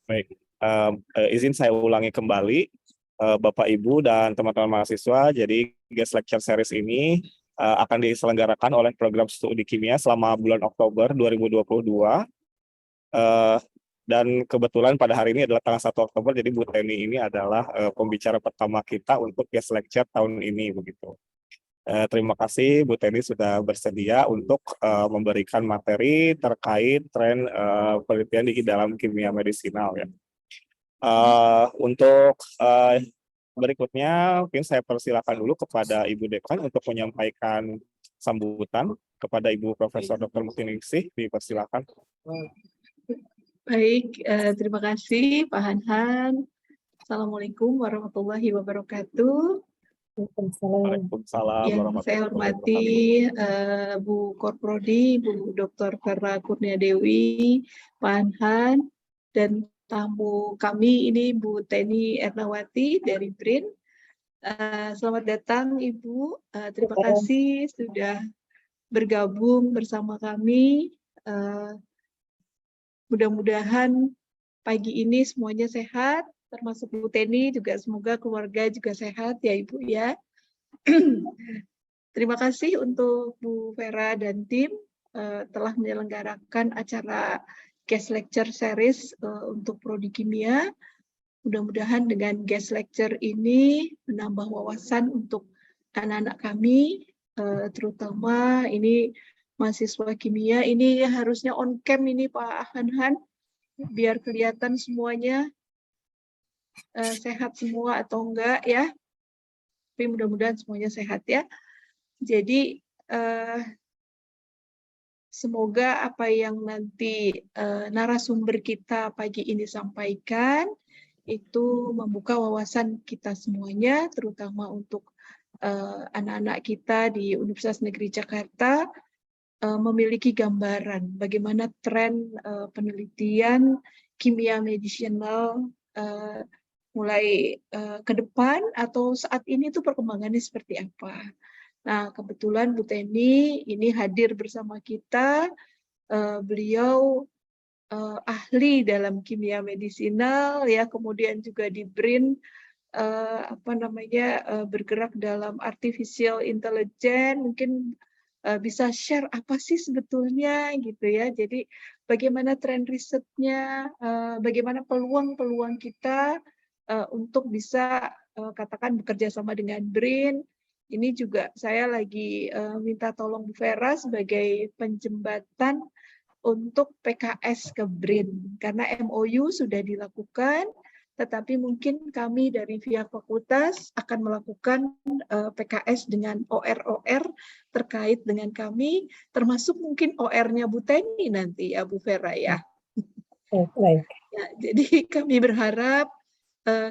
Baik, izin saya ulangi kembali, Bapak Ibu dan teman-teman mahasiswa. Jadi guest lecture series ini akan diselenggarakan oleh program studi kimia selama bulan Oktober 2022. Dan kebetulan pada hari ini adalah tanggal 1 Oktober, jadi Bu Teni ini adalah pembicara pertama kita untuk guest lecture tahun ini begitu. Terima kasih Bu Teni sudah bersedia untuk memberikan materi terkait tren penelitian di dalam kimia medisinal ya. Untuk berikutnya mungkin saya persilakan dulu kepada Ibu Dekan untuk menyampaikan sambutan kepada Ibu Profesor Dr. Mutiningsih, dipersilakan. Baik, terima kasih Pak Hanhan. Assalamualaikum warahmatullahi wabarakatuh. Waalaikumsalam Yang saya hormati Bu Korprodi, Bu Dr. Vera Kurnia Dewi, Pak Hanhan, dan tamu kami ini Bu Teni Ernawati dari BRIN. Selamat datang Ibu, terima kasih sudah bergabung bersama kami. Mudah-mudahan pagi ini semuanya sehat, termasuk Bu Teni juga, semoga keluarga juga sehat ya Ibu ya. Terima kasih untuk Bu Vera dan tim telah menyelenggarakan acara guest lecture series untuk Prodi Kimia. Mudah-mudahan dengan guest lecture ini menambah wawasan untuk anak-anak kami, terutama ini mahasiswa kimia. Ini harusnya on cam ini Pak Hanhan, biar kelihatan semuanya sehat semua atau enggak ya. Tapi mudah-mudahan semuanya sehat ya. Jadi semoga apa yang nanti narasumber kita pagi ini sampaikan itu membuka wawasan kita semuanya, terutama untuk anak-anak kita di Universitas Negeri Jakarta memiliki gambaran bagaimana tren penelitian kimia medicinal mulai ke depan atau saat ini tuh perkembangannya seperti apa. Nah, kebetulan Bu Teni ini hadir bersama kita. Beliau ahli dalam kimia medisinal, ya, kemudian juga di BRIN bergerak dalam artificial intelligence. Mungkin bisa share apa sih sebetulnya gitu ya. Jadi bagaimana tren risetnya, bagaimana peluang-peluang kita untuk bisa katakan bekerja sama dengan BRIN. Ini juga saya lagi minta tolong Bu Vera sebagai penjembatan untuk PKS ke BRIN, karena MOU sudah dilakukan, tetapi mungkin kami dari pihak fakultas akan melakukan PKS dengan OR-OR terkait dengan kami, termasuk mungkin OR-nya Bu Teni nanti ya Bu Vera ya. Baik. Ya, jadi kami berharap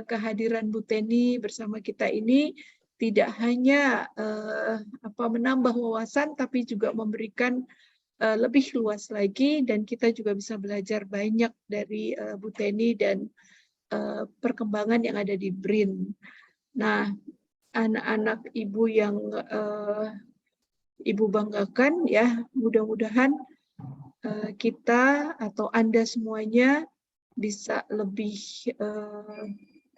kehadiran Bu Teni bersama kita ini tidak hanya menambah wawasan, tapi juga memberikan lebih luas lagi, dan kita juga bisa belajar banyak dari Bu Teni dan perkembangan yang ada di BRIN. Nah, anak-anak Ibu yang Ibu banggakan ya, mudah-mudahan kita atau Anda semuanya bisa lebih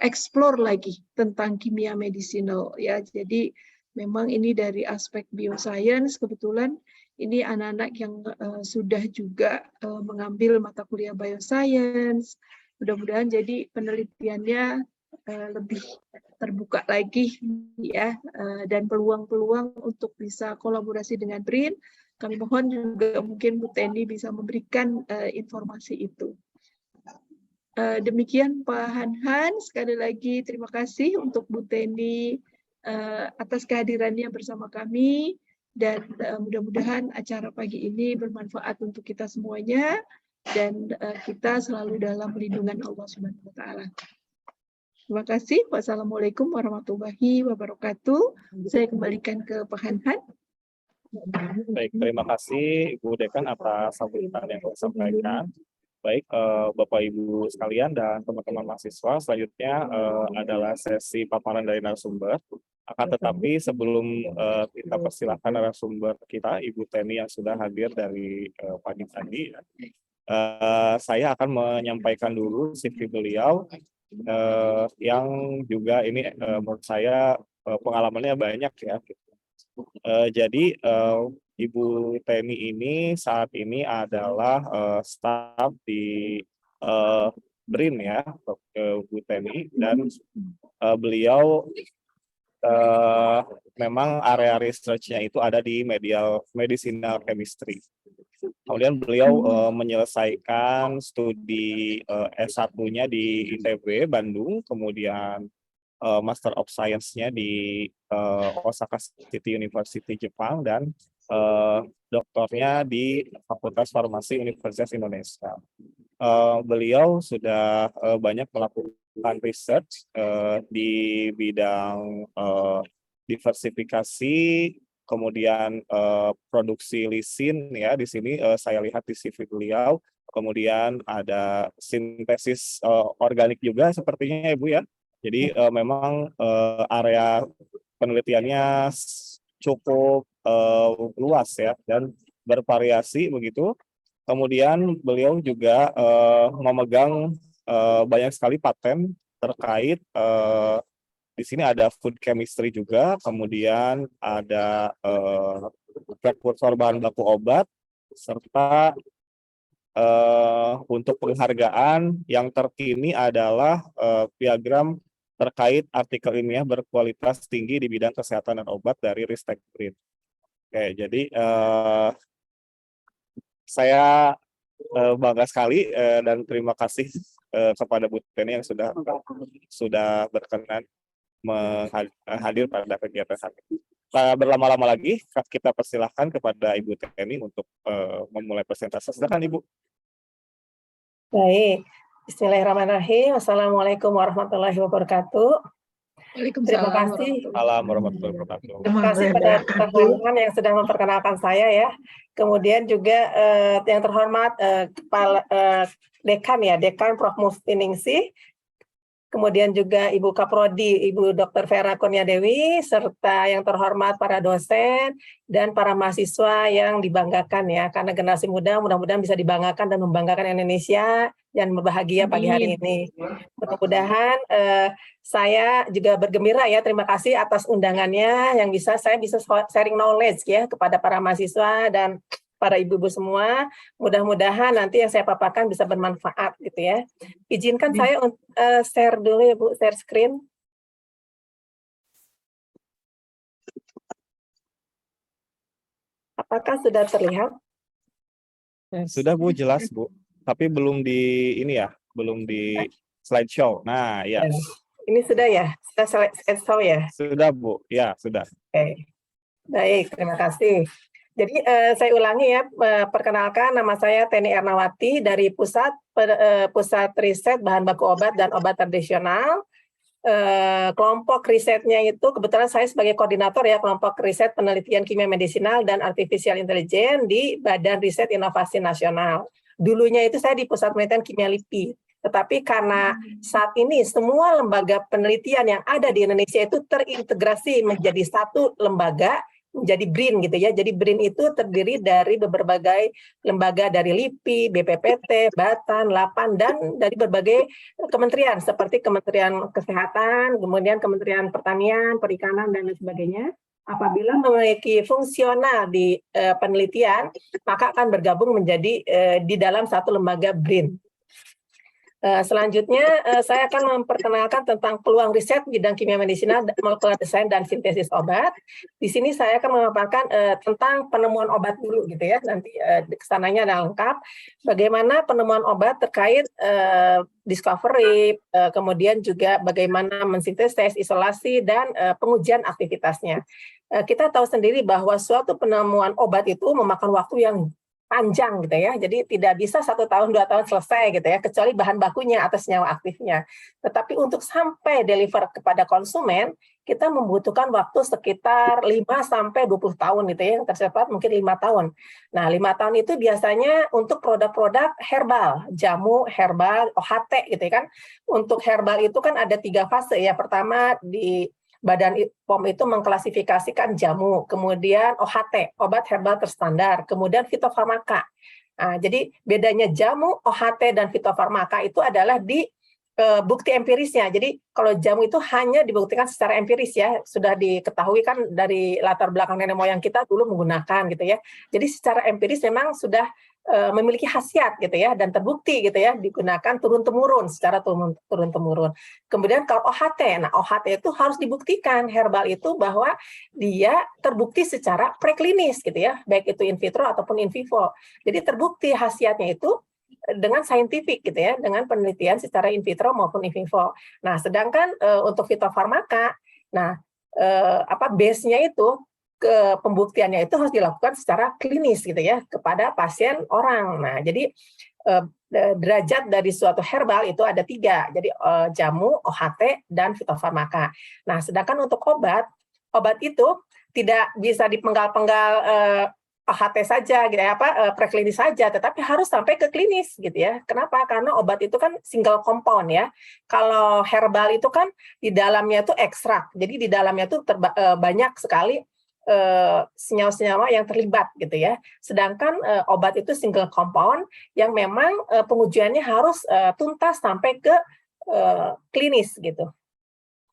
explore lagi tentang kimia medicinal ya. Jadi memang ini dari aspek bioscience, kebetulan ini anak-anak yang sudah juga mengambil mata kuliah bioscience. Mudah-mudahan jadi penelitiannya lebih terbuka lagi ya, dan peluang-peluang untuk bisa kolaborasi dengan BRIN. Kami mohon juga mungkin Bu Teni bisa memberikan informasi itu. Demikian Pak Hanhan, sekali lagi terima kasih untuk Bu Teni atas kehadirannya bersama kami, dan mudah-mudahan acara pagi ini bermanfaat untuk kita semuanya, dan kita selalu dalam lindungan Allah Subhanahu wa Ta'ala. Terima kasih. Wassalamualaikum warahmatullahi wabarakatuh. Saya kembalikan ke Pak Hanhan. Baik, terima kasih Ibu Dekan atas sambutan yang disampaikan. Baik, Bapak Ibu sekalian dan teman-teman mahasiswa, selanjutnya adalah sesi paparan dari narasumber. Akan tetapi sebelum kita persilahkan narasumber kita, Ibu Teni yang sudah hadir dari pagi tadi, saya akan menyampaikan dulu CV beliau yang juga ini menurut saya pengalamannya banyak ya. Jadi Ibu Teni ini saat ini adalah staf di BRIN ya, Bu Teni, dan beliau memang area research-nya itu ada di medicinal chemistry. Kemudian beliau menyelesaikan studi S1-nya di ITB Bandung, kemudian Master of Science-nya di Osaka City University Jepang, dan doktornya di Fakultas Farmasi Universitas Indonesia. Beliau sudah banyak melakukan research di bidang diversifikasi, kemudian produksi lisin ya. Di sini saya lihat di CV beliau, kemudian ada sintesis organik juga sepertinya Ibu ya. Jadi memang area penelitiannya cukup luas ya dan bervariasi begitu. Kemudian beliau juga memegang banyak sekali paten terkait di sini ada food chemistry juga, kemudian ada prekursor bahan baku obat, serta untuk penghargaan yang terkini adalah piagam terkait artikel ilmiah berkualitas tinggi di bidang kesehatan dan obat dari Ristek BRIN. Oke, jadi saya bangga sekali dan terima kasih kepada Bu Teni yang sudah berkenan hadir pada kegiatan hari ini. Tak berlama-lama lagi, kita persilahkan kepada Ibu Teni untuk memulai presentasi. Silakan Ibu. Baik. Bismillahirrahmanirrahim. Assalamualaikum warahmatullahi wabarakatuh. Terima kasih. Assalamualaikum warahmatullahi wabarakatuh. Terima kasih pada teman-teman yang sudah memperkenalkan saya ya. Kemudian juga yang terhormat Kepala Dekan ya, Dekan Prof. Muftiningsih. Kemudian juga Ibu Kaprodi, Ibu Dr. Vera Kurniadewi, serta yang terhormat para dosen dan para mahasiswa yang dibanggakan ya, karena generasi muda mudah-mudahan bisa dibanggakan dan membanggakan Indonesia dan berbahagia pagi hari ini. Mudah-mudahan saya juga bergembira ya, terima kasih atas undangannya yang saya bisa sharing knowledge ya kepada para mahasiswa dan para ibu-ibu semua. Mudah-mudahan nanti yang saya paparkan bisa bermanfaat gitu ya. Izinkan saya untuk share dulu ya Bu, share screen. Apakah sudah terlihat? Sudah Bu, jelas Bu. Tapi belum di ini ya, belum di slideshow. Nah, ya. Ini sudah ya? Sudah slideshow ya? Sudah Bu, ya sudah. Oke. Baik, terima kasih. Jadi saya ulangi ya, perkenalkan nama saya Teni Ernawati dari Pusat Riset Bahan Baku Obat dan Obat Tradisional. Kelompok risetnya itu kebetulan saya sebagai koordinator ya kelompok riset penelitian kimia medisinal dan artificial intelligence di Badan Riset Inovasi Nasional. Dulunya itu saya di Pusat Penelitian Kimia LIPI. Tetapi karena saat ini semua lembaga penelitian yang ada di Indonesia itu terintegrasi menjadi satu lembaga, menjadi BRIN gitu ya. Jadi BRIN itu terdiri dari berbagai lembaga dari LIPI, BPPT, Batan, Lapan, dan dari berbagai kementerian seperti Kementerian Kesehatan, kemudian Kementerian Pertanian, Perikanan, dan lain sebagainya. Apabila memiliki fungsional di penelitian, maka akan bergabung menjadi di dalam satu lembaga BRIN. Selanjutnya saya akan memperkenalkan tentang peluang riset bidang kimia medisinal, molekular desain dan sintesis obat. Di sini saya akan memaparkan tentang penemuan obat dulu gitu ya. Nanti kesananya ada lengkap. Bagaimana penemuan obat terkait discovery, kemudian juga bagaimana mensintesis, isolasi dan pengujian aktivitasnya. Kita tahu sendiri bahwa suatu penemuan obat itu memakan waktu yang panjang gitu ya, jadi tidak bisa 1 tahun 2 tahun selesai gitu ya, kecuali bahan bakunya atau senyawa aktifnya. Tetapi untuk sampai deliver kepada konsumen, kita membutuhkan waktu sekitar 5 sampai 20 tahun gitu ya, yang tercepat mungkin 5 tahun. Nah, 5 tahun itu biasanya untuk produk-produk herbal, jamu, herbal, OHT gitu ya kan. Untuk herbal itu kan ada 3 fase ya. Pertama di Badan POM itu mengklasifikasikan jamu, kemudian OHT, obat herbal terstandar, kemudian fitofarmaka. Nah, jadi bedanya jamu, OHT, dan fitofarmaka itu adalah di bukti empirisnya. Jadi kalau jamu itu hanya dibuktikan secara empiris ya, sudah diketahui kan dari latar belakang nenek moyang kita dulu menggunakan gitu ya. Jadi secara empiris memang sudah memiliki khasiat gitu ya, dan terbukti gitu ya, digunakan turun-temurun, secara turun-temurun. Kemudian kalau OHT, nah OHT itu harus dibuktikan herbal itu bahwa dia terbukti secara preklinis gitu ya, baik itu in vitro ataupun in vivo. Jadi terbukti khasiatnya itu dengan saintifik gitu ya, dengan penelitian secara in vitro maupun in vivo. Nah, sedangkan untuk fitofarmaka, nah base-nya itu pembuktiannya itu harus dilakukan secara klinis gitu ya kepada pasien orang. Nah, jadi derajat dari suatu herbal itu ada 3, jadi jamu, OHT, dan fitofarmaka. Nah, sedangkan untuk obat itu tidak bisa dipenggal-penggal OHT saja gitu ya, preklinis saja, tetapi harus sampai ke klinis gitu ya. Kenapa? Karena obat itu kan single compound ya. Kalau herbal itu kan di dalamnya itu ekstrak, jadi di dalamnya itu banyak sekali senyawa-senyawa yang terlibat gitu ya. Sedangkan obat itu single compound yang memang pengujiannya harus tuntas sampai ke klinis gitu.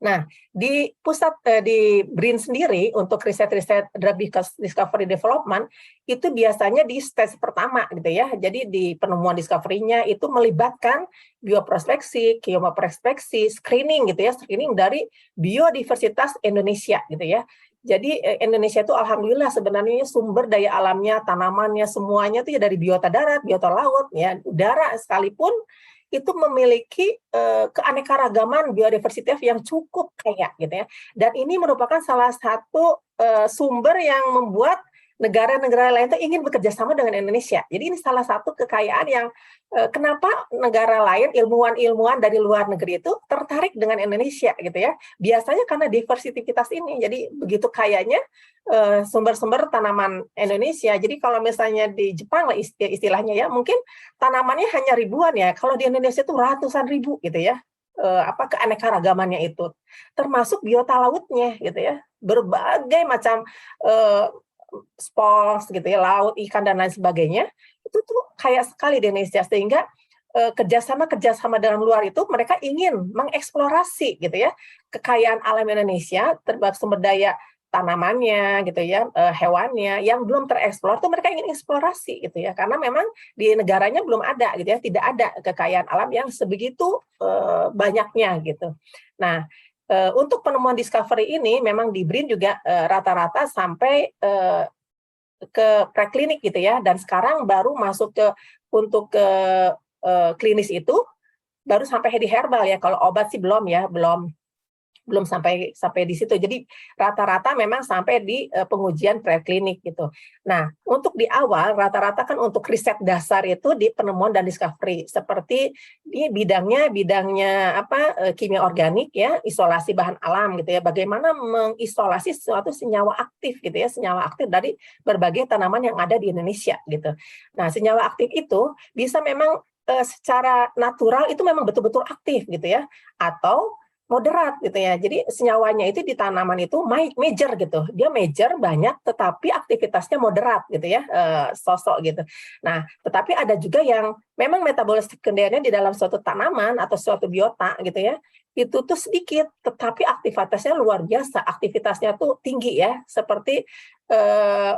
Nah, di BRIN sendiri untuk riset-riset drug discovery development itu biasanya di stage pertama gitu ya. Jadi di penemuan discovery-nya itu melibatkan bioprospeksi, kemoprospeksi, screening gitu ya, screening dari biodiversitas Indonesia gitu ya. Jadi Indonesia itu alhamdulillah sebenarnya sumber daya alamnya, tanamannya semuanya itu ya dari biota darat, biota laut ya, udara sekalipun itu memiliki keanekaragaman biodiversitas yang cukup kaya gitu ya. Dan ini merupakan salah satu sumber yang membuat negara-negara lain itu ingin bekerja sama dengan Indonesia. Jadi ini salah satu kekayaan yang kenapa negara lain, ilmuwan-ilmuwan dari luar negeri itu tertarik dengan Indonesia gitu ya. Biasanya karena diversitas ini. Jadi begitu kayanya sumber-sumber tanaman Indonesia. Jadi kalau misalnya di Jepang lah istilahnya ya, mungkin tanamannya hanya ribuan ya. Kalau di Indonesia itu ratusan ribu gitu ya. Keanekaragamannya itu. Termasuk biota lautnya gitu ya. Berbagai macam spons gitu ya, laut, ikan dan lain sebagainya. Itu tuh kaya sekali di Indonesia, sehingga kerjasama dengan luar itu mereka ingin mengeksplorasi gitu ya kekayaan alam Indonesia terhadap sumber daya tanamannya gitu ya, hewannya yang belum tereksplor tuh mereka ingin eksplorasi gitu ya, karena memang di negaranya belum ada gitu ya, tidak ada kekayaan alam yang sebegitu banyaknya gitu. Nah, untuk penemuan discovery ini memang di BRIN juga rata-rata sampai ke preklinik gitu ya, dan sekarang baru masuk untuk ke klinis itu baru sampai di herbal ya. Kalau obat sih belum ya, belum sampai di situ. Jadi rata-rata memang sampai di pengujian preklinik gitu. Nah, untuk di awal rata-rata kan untuk riset dasar itu di penemuan dan discovery. Seperti di bidangnya kimia organik ya, isolasi bahan alam gitu ya. Bagaimana mengisolasi suatu senyawa aktif gitu ya, senyawa aktif dari berbagai tanaman yang ada di Indonesia gitu. Nah, senyawa aktif itu bisa memang secara natural itu memang betul-betul aktif gitu ya, atau moderat gitu ya. Jadi senyawanya itu di tanaman itu major gitu. Dia major banyak tetapi aktivitasnya moderat gitu ya, sosok gitu. Nah, tetapi ada juga yang memang metabolis sekundernya di dalam suatu tanaman atau suatu biota gitu ya. Itu tuh sedikit tetapi aktivitasnya luar biasa. Aktivitasnya tuh tinggi ya, seperti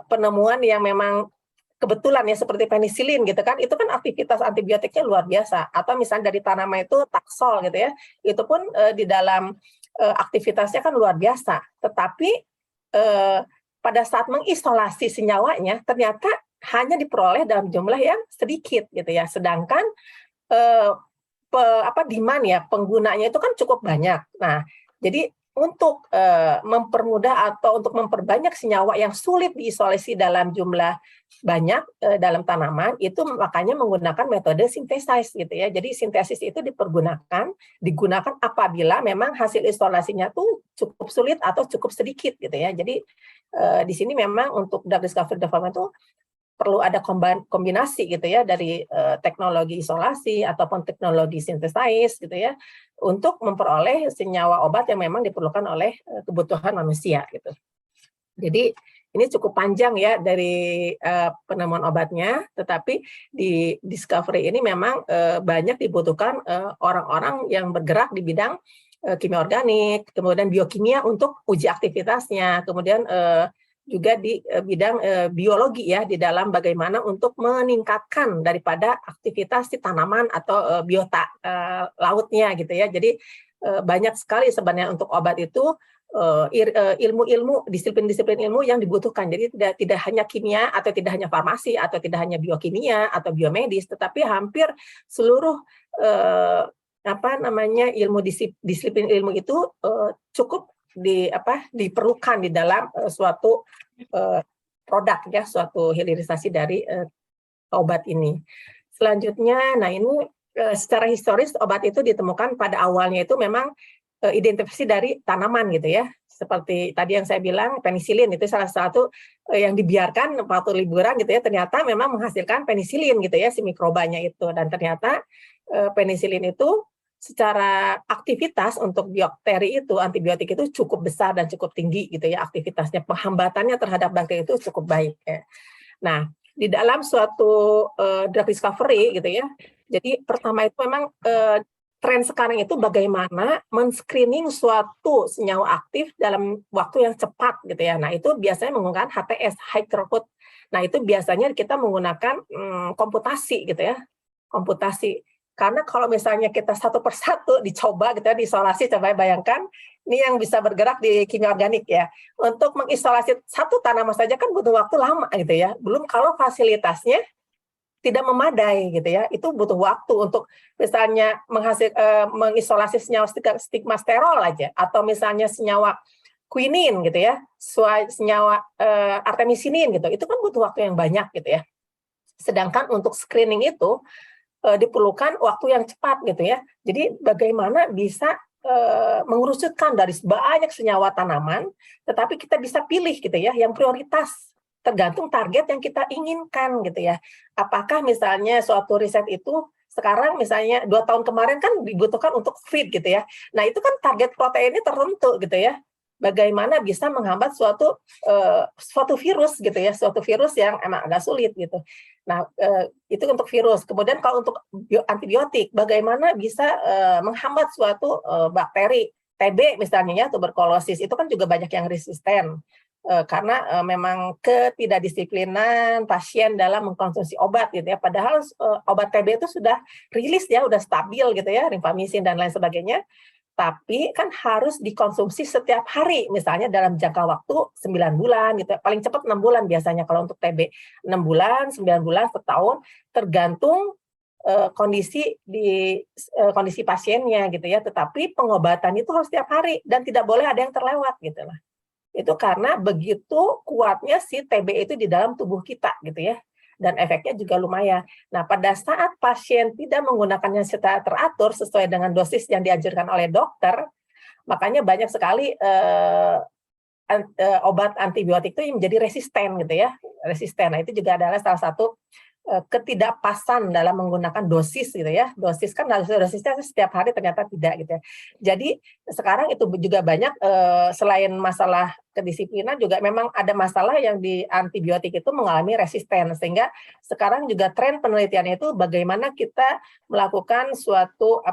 penemuan yang memang kebetulan ya seperti penisilin gitu kan, itu kan aktivitas antibiotiknya luar biasa. Atau misalnya dari tanaman itu taksol gitu ya, itu pun di dalam aktivitasnya kan luar biasa. Tetapi pada saat mengisolasi senyawanya ternyata hanya diperoleh dalam jumlah yang sedikit gitu ya. Sedangkan demand ya penggunanya itu kan cukup banyak. Nah, jadi untuk mempermudah atau untuk memperbanyak senyawa yang sulit diisolasi dalam jumlah banyak dalam tanaman, itu makanya menggunakan metode sintesis gitu ya. Jadi sintesis itu digunakan apabila memang hasil isolasinya tuh cukup sulit atau cukup sedikit gitu ya. Jadi di sini memang untuk drug discovery development itu perlu ada kombinasi gitu ya dari teknologi isolasi ataupun teknologi sintesis gitu ya untuk memperoleh senyawa obat yang memang diperlukan oleh kebutuhan manusia gitu. Jadi Ini cukup panjang ya dari penemuan obatnya, tetapi di discovery ini memang banyak dibutuhkan orang-orang yang bergerak di bidang kimia organik, kemudian biokimia untuk uji aktivitasnya, kemudian juga di bidang biologi ya, di dalam bagaimana untuk meningkatkan daripada aktivitas si tanaman atau biota lautnya gitu ya. Jadi banyak sekali sebenarnya untuk obat itu ilmu-ilmu, disiplin-disiplin ilmu yang dibutuhkan. Jadi tidak hanya kimia atau tidak hanya farmasi atau tidak hanya biokimia atau biomedis, tetapi hampir seluruh ilmu disiplin ilmu itu cukup diperlukan di dalam suatu produk ya, suatu hilirisasi dari obat ini. Selanjutnya, nah ini secara historis obat itu ditemukan pada awalnya itu memang identifikasi dari tanaman gitu ya. Seperti tadi yang saya bilang penisilin itu salah satu yang dibiarkan waktu liburan gitu ya, ternyata memang menghasilkan penisilin gitu ya, si mikrobanya itu, dan ternyata penisilin itu secara aktivitas untuk bakteri itu, antibiotik itu cukup besar dan cukup tinggi gitu ya aktivitasnya, penghambatannya terhadap bakteri itu cukup baik ya. Nah, di dalam suatu drug discovery gitu ya, jadi pertama itu memang tren sekarang itu bagaimana men-screening suatu senyawa aktif dalam waktu yang cepat gitu ya. Nah, itu biasanya menggunakan HTS, high throughput. Nah, itu biasanya kita menggunakan komputasi gitu ya, komputasi. Karena kalau misalnya kita satu persatu dicoba gitu ya, diisolasi, coba bayangkan, ini yang bisa bergerak di kimia organik ya. Untuk mengisolasi satu tanaman saja kan butuh waktu lama gitu ya. Belum kalau fasilitasnya tidak memadai gitu ya. Itu butuh waktu untuk misalnya mengisolasi senyawa stigmasterol aja, atau misalnya senyawa quinin gitu ya, senyawa artemisinin gitu. Itu kan butuh waktu yang banyak gitu ya. Sedangkan untuk screening itu diperlukan waktu yang cepat gitu ya. Jadi bagaimana bisa mengerucutkan dari banyak senyawa tanaman, tetapi kita bisa pilih gitu ya, yang prioritas tergantung target yang kita inginkan gitu ya. Apakah misalnya suatu riset itu sekarang misalnya 2 tahun kemarin kan dibutuhkan untuk feed gitu ya. Nah itu kan target proteinnya tertentu gitu ya. Bagaimana bisa menghambat suatu virus gitu ya, suatu virus yang emang agak sulit gitu. Nah, itu untuk virus. Kemudian kalau untuk antibiotik, bagaimana bisa menghambat suatu bakteri TB misalnya ya, tuberkulosis, itu kan juga banyak yang resisten. Karena memang ketidakdisiplinan pasien dalam mengkonsumsi obat gitu ya. Padahal obat TB itu sudah rilis ya, udah stabil gitu ya, rifampicin dan lain sebagainya. Tapi kan harus dikonsumsi setiap hari, misalnya dalam jangka waktu 9 bulan gitu, paling cepat 6 bulan biasanya kalau untuk TB, 6 bulan, 9 bulan, setahun, tergantung kondisi pasiennya gitu ya. Tetapi pengobatan itu harus setiap hari dan tidak boleh ada yang terlewat gitu lah. Itu karena begitu kuatnya si TB itu di dalam tubuh kita gitu ya. Dan efeknya juga lumayan. Nah, pada saat pasien tidak menggunakannya secara teratur sesuai dengan dosis yang dianjurkan oleh dokter, makanya banyak sekali obat antibiotik itu menjadi resisten gitu ya, resisten. Nah, itu juga adalah salah satu ketidakpasan dalam menggunakan dosis gitu ya. Dosis kan dosisnya setiap hari ternyata tidak gitu ya. Jadi sekarang itu juga banyak selain masalah kedisiplinan juga memang ada masalah yang di antibiotik itu mengalami resisten, sehingga sekarang juga tren penelitiannya itu bagaimana kita melakukan suatu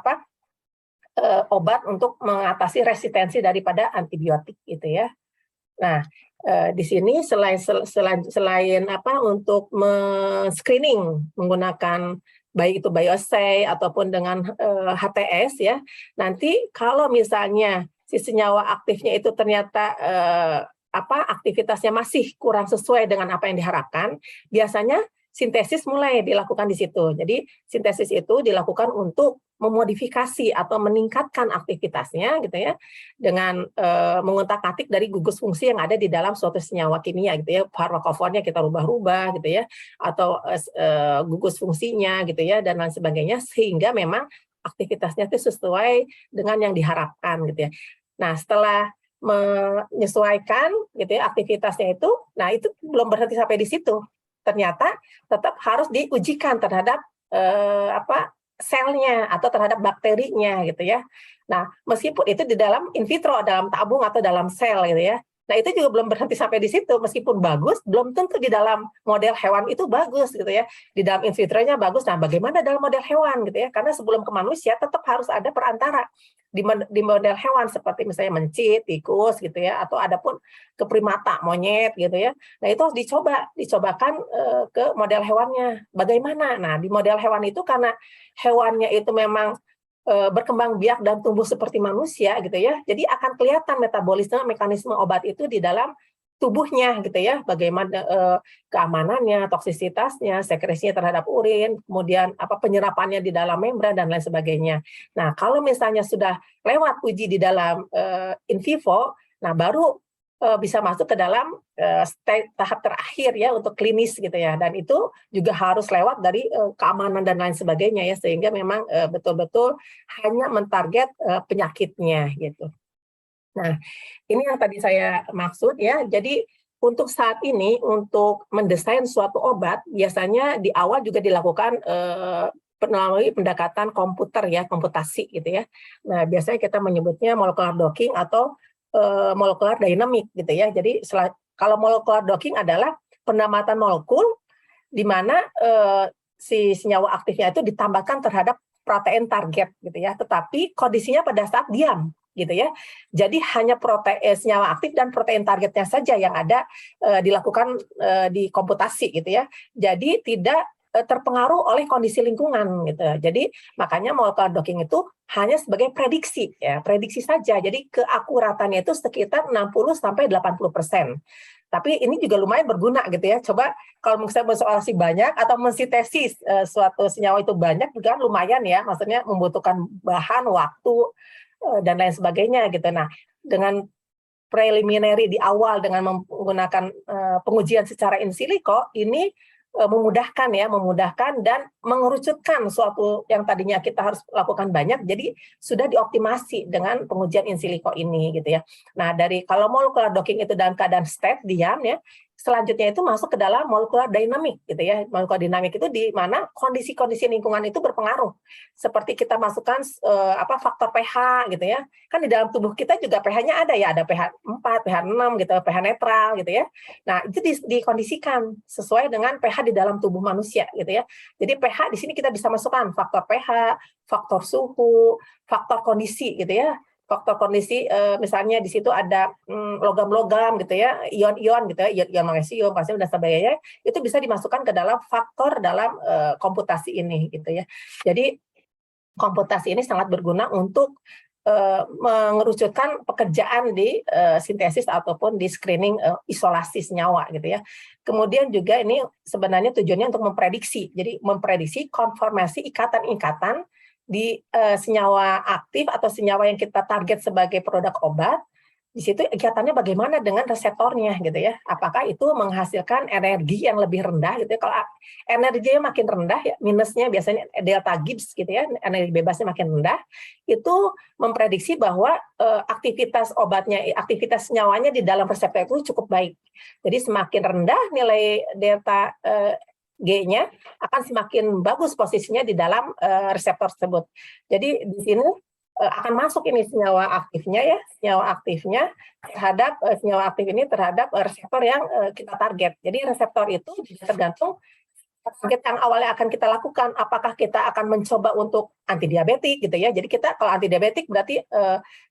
obat untuk mengatasi resistensi daripada antibiotik gitu ya. Nah, di sini selain untuk screening menggunakan baik itu bioassay ataupun dengan HTS ya, nanti kalau misalnya si senyawa aktifnya itu ternyata aktivitasnya masih kurang sesuai dengan apa yang diharapkan, biasanya sintesis mulai dilakukan di situ. Jadi sintesis itu dilakukan untuk memodifikasi atau meningkatkan aktivitasnya gitu ya, dengan mengutak-atik dari gugus fungsi yang ada di dalam suatu senyawa kimia gitu ya, farmakofonnya kita rubah-rubah gitu ya, atau gugus fungsinya gitu ya, dan lain sebagainya, sehingga memang aktivitasnya itu sesuai dengan yang diharapkan gitu ya. Nah, setelah menyesuaikan gitu ya aktivitasnya itu, nah itu belum berhenti sampai di situ. Ternyata tetap harus diujikan terhadap selnya atau terhadap bakterinya gitu ya. Nah, meskipun itu di dalam in vitro, dalam tabung atau dalam sel gitu ya, Nah, itu juga belum berhenti sampai di situ, meskipun bagus, belum tentu di dalam model hewan itu bagus gitu ya. Di dalam in vitro-nya bagus. Nah, bagaimana dalam model hewan gitu ya? Karena sebelum ke manusia tetap harus ada perantara di model hewan seperti misalnya mencit, tikus gitu ya, atau ada pun ke primata, monyet gitu ya. Nah, itu harus dicobakan ke model hewannya. Bagaimana? Nah, di model hewan itu karena hewannya itu memang berkembang biak dan tumbuh seperti manusia gitu ya. Jadi akan kelihatan metabolisme mekanisme obat itu di dalam tubuhnya gitu ya. Bagaimana keamanannya, toksisitasnya, sekresinya terhadap urin, kemudian apa penyerapannya di dalam membran dan lain sebagainya. Nah, kalau misalnya sudah lewat uji di dalam in vivo, nah baru bisa masuk ke dalam tahap terakhir ya untuk klinis gitu ya, dan itu juga harus lewat dari keamanan dan lain sebagainya ya, sehingga memang betul-betul hanya mentarget penyakitnya gitu. Nah, ini yang tadi saya maksud ya. Jadi untuk saat ini untuk mendesain suatu obat biasanya di awal juga dilakukan melalui pendekatan komputer ya, komputasi gitu ya. Nah, biasanya kita menyebutnya molecular docking atau molecular dynamic gitu ya. Jadi kalau molecular docking adalah penamatan molekul di mana si senyawa aktifnya itu ditambahkan terhadap protein target gitu ya. Tetapi kondisinya pada saat diam gitu ya. Jadi hanya protein senyawa aktif dan protein targetnya saja yang ada dilakukan di komputasi gitu ya. Jadi tidak terpengaruh oleh kondisi lingkungan gitu. Jadi makanya molecular docking itu hanya sebagai prediksi ya, prediksi saja. Jadi keakuratannya itu sekitar 60 sampai 80%. Tapi ini juga lumayan berguna gitu ya. Coba kalau misalnya mensimulasif banyak atau mensintesis suatu senyawa itu banyak juga lumayan ya, maksudnya membutuhkan bahan, waktu dan lain sebagainya gitu. Nah, dengan preliminary di awal dengan menggunakan pengujian secara in silico ini memudahkan dan mengerucutkan suatu yang tadinya kita harus lakukan banyak, jadi sudah dioptimasi dengan pengujian in silico ini gitu ya. Nah, dari kalau molecular docking itu dalam keadaan state diam ya, selanjutnya itu masuk ke dalam molecular dynamic gitu ya. Molecular dynamic itu di mana kondisi-kondisi lingkungan itu berpengaruh. Seperti kita masukkan faktor pH gitu ya. Kan di dalam tubuh kita juga pH-nya ada ya, ada pH 4, pH 6 gitu, pH netral gitu ya. Nah, itu dikondisikan sesuai dengan pH di dalam tubuh manusia gitu ya. Jadi pH di sini kita bisa masukkan faktor pH, faktor suhu, faktor kondisi gitu ya. Faktor kondisi misalnya di situ ada logam-logam gitu ya, ion-ion gitu ya, ion magnesium, kalsium dan sebagainya, itu bisa dimasukkan ke dalam faktor dalam komputasi ini gitu ya. Jadi komputasi ini sangat berguna untuk mengerucutkan pekerjaan di sintesis ataupun di screening isolasi senyawa gitu ya. Kemudian juga ini sebenarnya tujuannya untuk memprediksi. Jadi memprediksi konformasi ikatan-ikatan di senyawa aktif atau senyawa yang kita target sebagai produk obat. Di situ ikatannya bagaimana dengan reseptornya gitu ya. Apakah itu menghasilkan energi yang lebih rendah gitu ya. Kalau energinya makin rendah ya, minusnya biasanya delta Gibbs gitu ya, energi bebasnya makin rendah, itu memprediksi bahwa aktivitas obatnya, aktivitas senyawanya di dalam reseptor itu cukup baik. Jadi semakin rendah nilai delta G-nya akan semakin bagus posisinya di dalam reseptor tersebut. Jadi di sini akan masuk ini senyawa aktifnya terhadap senyawa aktif ini terhadap reseptor yang kita target. Jadi reseptor itu tergantung target yang awalnya akan kita lakukan, apakah kita akan mencoba untuk antidiabetik gitu ya. Jadi kita kalau antidiabetik berarti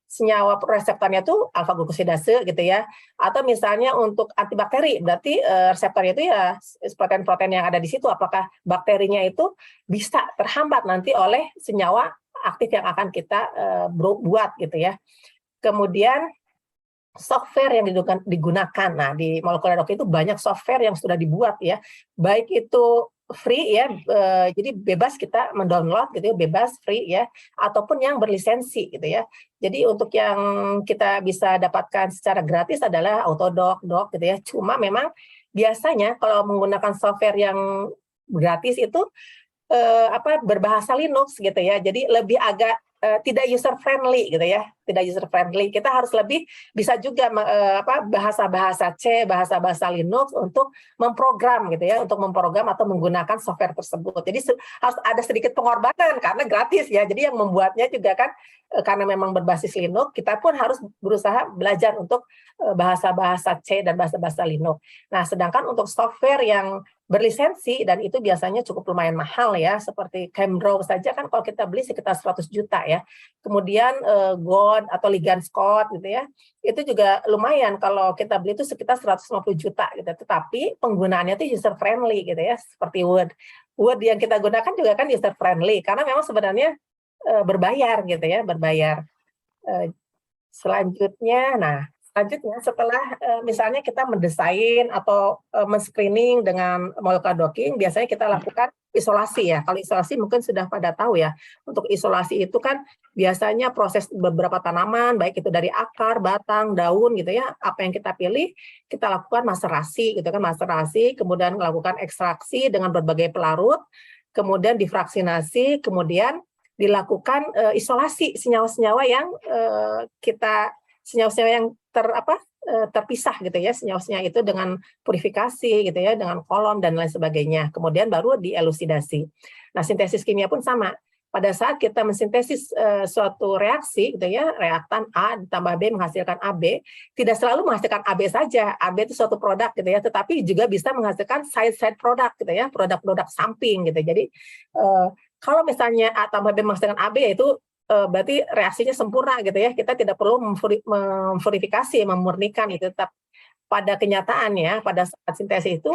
senyawa reseptornya itu alfa glukosidase gitu ya. Atau misalnya untuk antibakteri berarti reseptornya itu ya protein-protein yang ada di situ, apakah bakterinya itu bisa terhambat nanti oleh senyawa aktif yang akan kita buat gitu ya. Kemudian software yang digunakan. Nah, di molecular docking itu banyak software yang sudah dibuat ya. Baik itu free ya, jadi bebas kita mendownload gitu ya, bebas free ya, ataupun yang berlisensi gitu ya. Jadi untuk yang kita bisa dapatkan secara gratis adalah Autodoc, Doc gitu ya. Cuma memang biasanya kalau menggunakan software yang gratis itu berbahasa Linux gitu ya. Jadi lebih agak tidak user friendly gitu ya, tidak user friendly. Kita harus lebih bisa juga bahasa-bahasa C, bahasa-bahasa Linux untuk memprogram gitu ya, untuk memprogram atau menggunakan software tersebut. Jadi harus ada sedikit pengorbanan karena gratis ya. Jadi yang membuatnya juga kan karena memang berbasis Linux, kita pun harus berusaha belajar untuk bahasa-bahasa C dan bahasa-bahasa Linux. Nah, sedangkan untuk software yang berlisensi dan itu biasanya cukup lumayan mahal ya, seperti ChemDraw saja kan kalau kita beli sekitar 100 juta ya. Kemudian God atau LeganScott gitu ya, itu juga lumayan kalau kita beli itu sekitar 150 juta gitu. Tetapi penggunaannya itu user friendly gitu ya, seperti Word. Word yang kita gunakan juga kan user friendly karena memang sebenarnya berbayar gitu ya, berbayar. Selanjutnya setelah misalnya kita mendesain atau men-screening dengan Molotov-Docking, biasanya kita lakukan isolasi ya. Kalau isolasi mungkin sudah pada tahu ya. Untuk isolasi itu kan biasanya proses beberapa tanaman, baik itu dari akar, batang, daun gitu ya. Apa yang kita pilih, kita lakukan maserasi gitu kan, maserasi, kemudian melakukan ekstraksi dengan berbagai pelarut, kemudian difraksinasi, kemudian dilakukan isolasi senyawa-senyawa yang senyawa-senyawa yang terpisah gitu ya, senyawa-senyawa itu dengan purifikasi gitu ya, dengan kolom dan lain sebagainya. Kemudian baru dielusidasi. Nah, sintesis kimia pun sama. Pada saat kita mensintesis suatu reaksi gitu ya, reaktan A ditambah B menghasilkan AB, tidak selalu menghasilkan AB saja. AB itu suatu produk gitu ya, tetapi juga bisa menghasilkan side produk gitu ya, produk-produk samping gitu. Jadi kalau misalnya A tambah B menghasilkan AB, itu berarti reaksinya sempurna gitu ya. Kita tidak perlu memverifikasi, memurnikan itu. Tetap pada kenyataannya, pada saat sintesis itu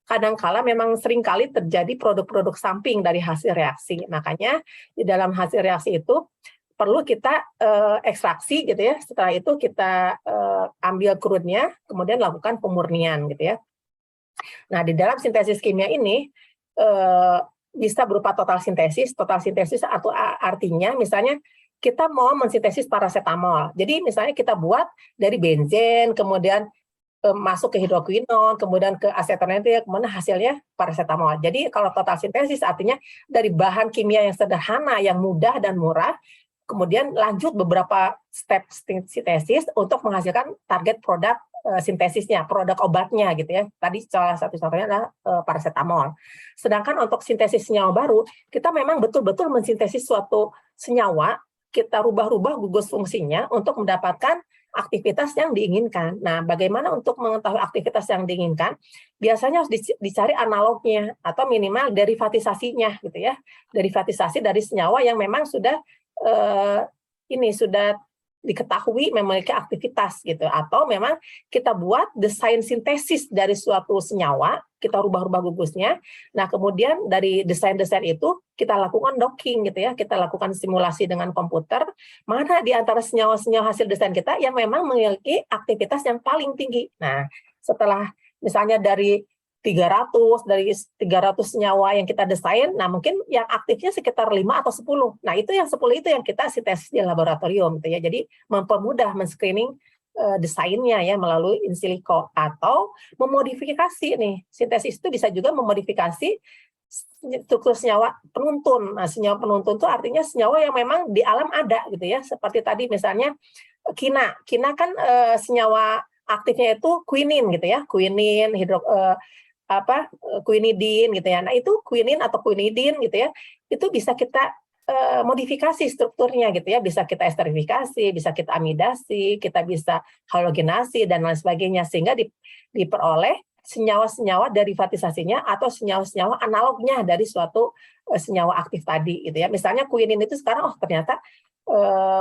kadangkala memang seringkali terjadi produk-produk samping dari hasil reaksi. Makanya di dalam hasil reaksi itu perlu kita ekstraksi gitu ya. Setelah itu kita ambil crude-nya, kemudian lakukan pemurnian gitu ya. Nah, di dalam sintesis kimia ini bisa berupa total sintesis atau artinya misalnya kita mau mensintesis paracetamol. Jadi misalnya kita buat dari benzen, kemudian masuk ke hidroquinon, kemudian ke asetonitrile, kemudian hasilnya paracetamol. Jadi kalau total sintesis artinya dari bahan kimia yang sederhana, yang mudah dan murah, kemudian lanjut beberapa step sintesis untuk menghasilkan target produk sintesisnya, produk obatnya gitu ya. Tadi salah satu contohnya adalah paracetamol. Sedangkan untuk sintesis senyawa baru, kita memang betul-betul mensintesis suatu senyawa, kita rubah-rubah gugus fungsinya untuk mendapatkan aktivitas yang diinginkan. Nah, bagaimana untuk mengetahui aktivitas yang diinginkan? Biasanya harus dicari analognya atau minimal derivatisasinya gitu ya. Derivatisasi dari senyawa yang memang sudah sudah diketahui memiliki aktivitas gitu, atau memang kita buat desain sintesis dari suatu senyawa, kita rubah-rubah gugusnya. Nah, kemudian dari desain-desain itu kita lakukan docking gitu ya, kita lakukan simulasi dengan komputer, mana di antara senyawa-senyawa hasil desain kita yang memang memiliki aktivitas yang paling tinggi. Nah, setelah misalnya dari 300 senyawa yang kita desain, nah mungkin yang aktifnya sekitar 5 atau 10. Nah, itu yang 10 itu yang kita sintesis di laboratorium gitu ya. Jadi mempermudah men-screening desainnya ya melalui in silico atau memodifikasi nih. Sintesis itu bisa juga memodifikasi struktur senyawa penuntun. Nah, senyawa penuntun itu artinya senyawa yang memang di alam ada gitu ya. Seperti tadi misalnya kina. Kina kan senyawa aktifnya itu quinin gitu ya. Quinin, quinidin gitu ya. Nah, itu quinin atau quinidin gitu ya. Itu bisa kita modifikasi strukturnya gitu ya. Bisa kita esterifikasi, bisa kita amidasi, kita bisa halogenasi dan lain sebagainya sehingga diperoleh senyawa-senyawa derivatisasinya atau senyawa-senyawa analognya dari suatu senyawa aktif tadi gitu ya. Misalnya quinin itu sekarang ternyata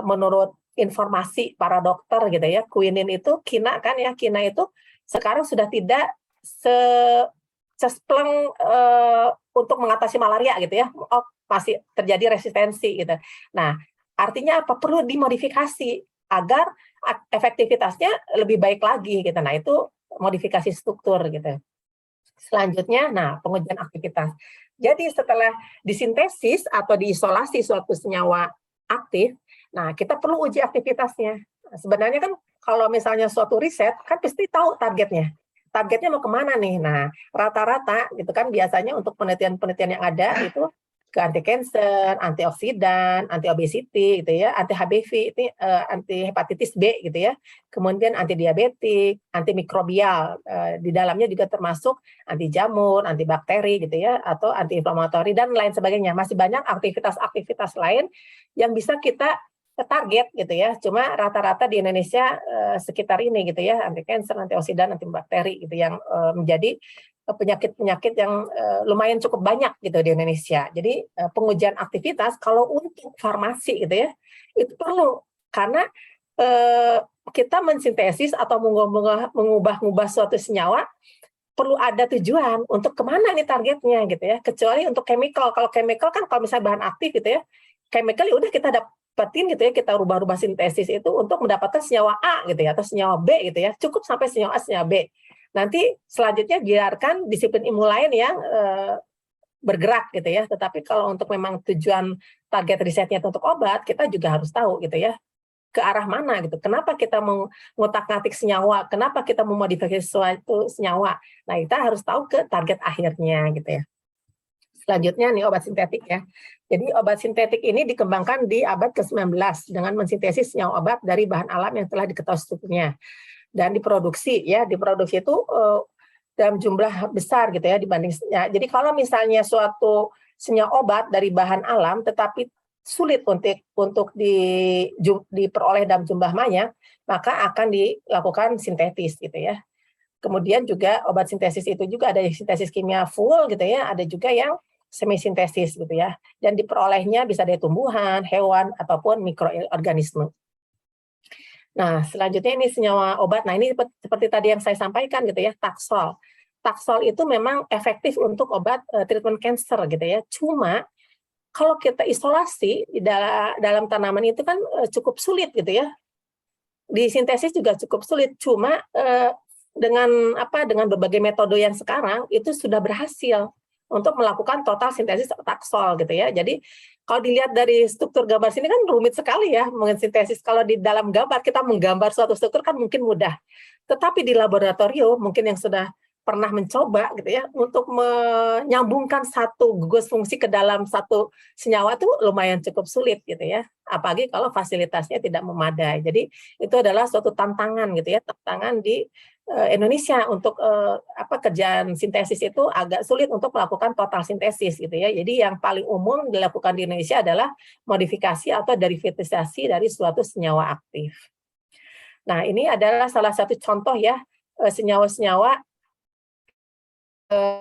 menurut informasi para dokter gitu ya, quinin itu kina kan ya, kina itu sekarang sudah tidak cespleng untuk mengatasi malaria gitu ya. Masih terjadi resistensi gitu. Nah, artinya apa? Perlu dimodifikasi agar efektivitasnya lebih baik lagi gitu. Nah, itu modifikasi struktur gitu. Selanjutnya, pengujian aktivitas. Jadi setelah disintesis atau diisolasi suatu senyawa aktif, nah kita perlu uji aktivitasnya. Nah, sebenarnya kan kalau misalnya suatu riset kan pasti tahu targetnya. Targetnya mau kemana nih? Nah, rata-rata gitu kan biasanya untuk penelitian-penelitian yang ada itu ke anti cancer, antioksidan, anti obesity gitu ya, anti HBV, ini anti hepatitis B gitu ya. Kemudian anti diabetik, anti mikrobial, di dalamnya juga termasuk anti jamur, anti bakteri gitu ya, atau anti inflamatori dan lain sebagainya. Masih banyak aktivitas-aktivitas lain yang bisa kita target gitu ya. Cuma rata-rata di Indonesia sekitar ini gitu ya, anti cancer, antioksidan, anti bakteri gitu yang menjadi penyakit-penyakit yang lumayan cukup banyak gitu di Indonesia. Jadi pengujian aktivitas kalau untuk farmasi gitu ya itu perlu karena kita mensintesis atau mengubah suatu senyawa perlu ada tujuan untuk kemana nih targetnya gitu ya. Kecuali untuk chemical, kalau chemical kan kalau misalnya bahan aktif gitu ya, chemical ya udah kita dapetin gitu ya, kita rubah-rubah sintesis itu untuk mendapatkan senyawa A gitu ya atau senyawa B gitu ya. Cukup sampai senyawa A, senyawa B. Nanti selanjutnya biarkan disiplin ilmu lain yang bergerak gitu ya. Tetapi kalau untuk memang tujuan target risetnya untuk obat, kita juga harus tahu gitu ya ke arah mana gitu. Kenapa kita mengutak-ngatik senyawa? Kenapa kita memodifikasi suatu senyawa? Nah, kita harus tahu ke target akhirnya gitu ya. Selanjutnya nih obat sintetik ya. Jadi obat sintetik ini dikembangkan di abad ke-19 dengan mensintesis senyawa obat dari bahan alam yang telah diketahui strukturnya. Dan diproduksi itu dalam jumlah besar gitu ya dibanding ya. Jadi kalau misalnya suatu senyawa obat dari bahan alam tetapi sulit untuk diperoleh dalam jumlah banyak, maka akan dilakukan sintetis gitu ya. Kemudian juga obat sintesis itu juga ada sintesis kimia full gitu ya, ada juga yang semi sintesis gitu ya. Dan diperolehnya bisa dari tumbuhan, hewan ataupun mikroorganisme. Nah, selanjutnya ini senyawa obat. Nah, ini seperti tadi yang saya sampaikan gitu ya, Taxol. Taxol itu memang efektif untuk obat treatment cancer gitu ya. Cuma kalau kita isolasi di dalam tanaman itu kan cukup sulit gitu ya. Di sintesis juga cukup sulit. Cuma dengan berbagai metode yang sekarang itu sudah berhasil untuk melakukan total sintesis Taxol gitu ya. Jadi kalau dilihat dari struktur gambar sini kan rumit sekali ya mensintesis. Kalau di dalam gambar kita menggambar suatu struktur kan mungkin mudah. Tetapi di laboratorium mungkin yang sudah pernah mencoba gitu ya untuk menyambungkan satu gugus fungsi ke dalam satu senyawa itu lumayan cukup sulit gitu ya. Apalagi kalau fasilitasnya tidak memadai. Jadi itu adalah suatu tantangan gitu ya, tantangan di Indonesia untuk kerjaan sintesis itu agak sulit untuk melakukan total sintesis gitu ya. Jadi yang paling umum dilakukan di Indonesia adalah modifikasi atau derivatisasi dari suatu senyawa aktif. Nah, ini adalah salah satu contoh ya senyawa-senyawa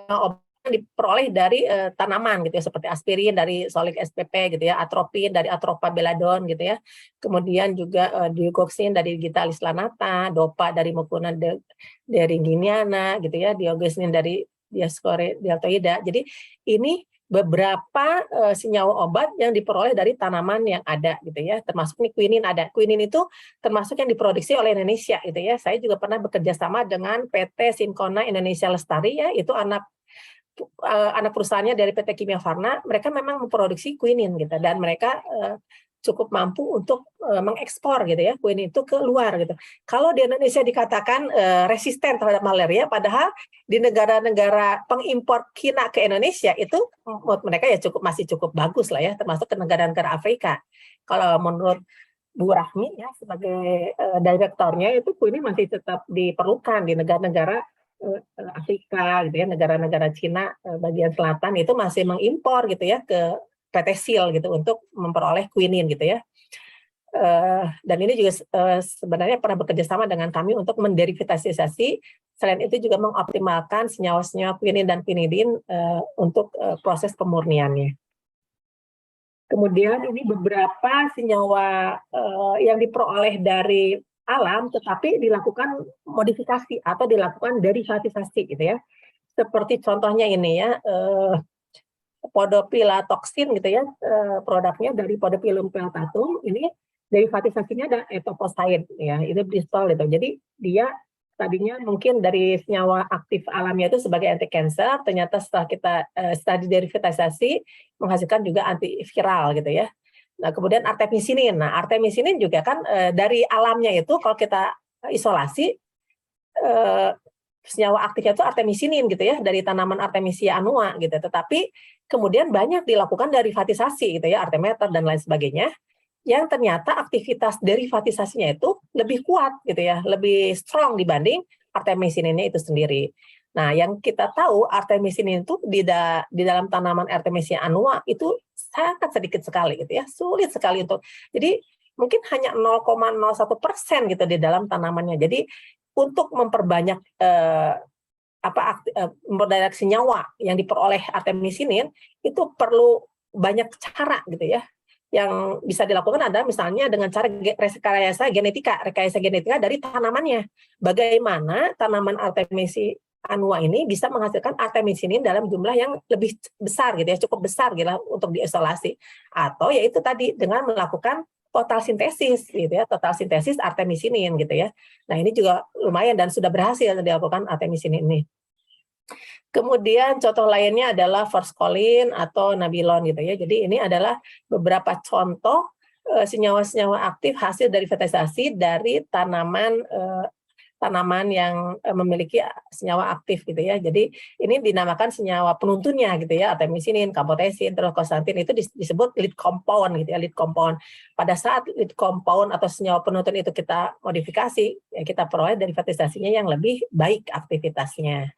obat yang diperoleh dari tanaman gitu ya, seperti aspirin dari Solic SPP gitu ya, atropin dari Atropa belladon gitu ya, kemudian juga digoxin dari Gitalis lanata, dopa dari Mucuna deriginiana gitu ya, dioxazin dari Dioscora deltoida. Jadi ini beberapa senyawa obat yang diperoleh dari tanaman yang ada gitu ya, termasuk nih quinin ada. Quinin itu termasuk yang diproduksi oleh Indonesia gitu ya. Saya juga pernah bekerja sama dengan PT Syncona Indonesia Lestari ya, itu anak perusahaannya dari PT Kimia Farma. Mereka memang memproduksi quinin gitu dan mereka cukup mampu untuk mengekspor gitu ya quinin itu ke luar gitu. Kalau di Indonesia dikatakan resisten terhadap malaria, padahal di negara-negara pengimpor quina ke Indonesia itu menurut mereka ya masih cukup bagus lah ya, termasuk ke negara-negara Afrika. Kalau menurut Bu Rahmi ya sebagai direktornya itu quinin masih tetap diperlukan di negara-negara Afrika gitu ya, negara-negara Cina bagian selatan itu masih mengimpor gitu ya ke PT SIL gitu untuk memperoleh quinin gitu ya. Dan ini juga sebenarnya pernah bekerja sama dengan kami untuk menderivatisasi. Selain itu juga mengoptimalkan senyawa-senyawa quinin dan quinidin untuk proses pemurniannya. Kemudian ini beberapa senyawa yang diperoleh dari alam tetapi dilakukan modifikasi atau dilakukan derivatisasi gitu ya. Seperti contohnya ini ya, podopilatoxin gitu ya, produknya dari Podophyllum peltatum. Ini derivatisasinya ada etoposide ya, itu Bristol gitu. Jadi dia tadinya mungkin dari senyawa aktif alamnya itu sebagai anti cancer, ternyata setelah kita studi derivatisasi menghasilkan juga antiviral gitu ya. Nah, kemudian artemisinin. Nah, artemisinin juga kan dari alamnya itu kalau kita isolasi senyawa aktifnya itu artemisinin gitu ya, dari tanaman Artemisia annua gitu. Tetapi kemudian banyak dilakukan derivatisasi gitu ya, artemeter dan lain sebagainya, yang ternyata aktivitas derivatisasinya itu lebih kuat gitu ya, lebih strong dibanding artemisininnya itu sendiri. Nah, yang kita tahu artemisinin itu di dalam tanaman Artemisia annua itu sangat sedikit sekali gitu ya, sulit sekali untuk. Jadi mungkin hanya 0,01% gitu di dalam tanamannya. Jadi untuk memperbanyak memperbanyak senyawa yang diperoleh artemisinin itu perlu banyak cara gitu ya. Yang bisa dilakukan adalah misalnya dengan cara rekayasa genetika dari tanamannya. Bagaimana tanaman Artemisia annua ini bisa menghasilkan artemisinin dalam jumlah yang lebih besar gitu ya, cukup besar gitu untuk diisolasi. Atau yaitu tadi dengan melakukan total sintesis gitu ya, total sintesis artemisinin gitu ya. Nah, ini juga lumayan dan sudah berhasil dilakukan artemisinin ini. Kemudian contoh lainnya adalah forskolin atau nabilon gitu ya. Jadi ini adalah beberapa contoh senyawa-senyawa aktif hasil derivatisasi dari tanaman yang memiliki senyawa aktif gitu ya. Jadi ini dinamakan senyawa penuntunnya gitu ya, artemisinin, camptothecin, terus kosantin itu disebut lead compound gitu ya, lead compound. Pada saat lead compound atau senyawa penuntun itu kita modifikasi, ya kita peroleh derivatisasinya yang lebih baik aktivitasnya.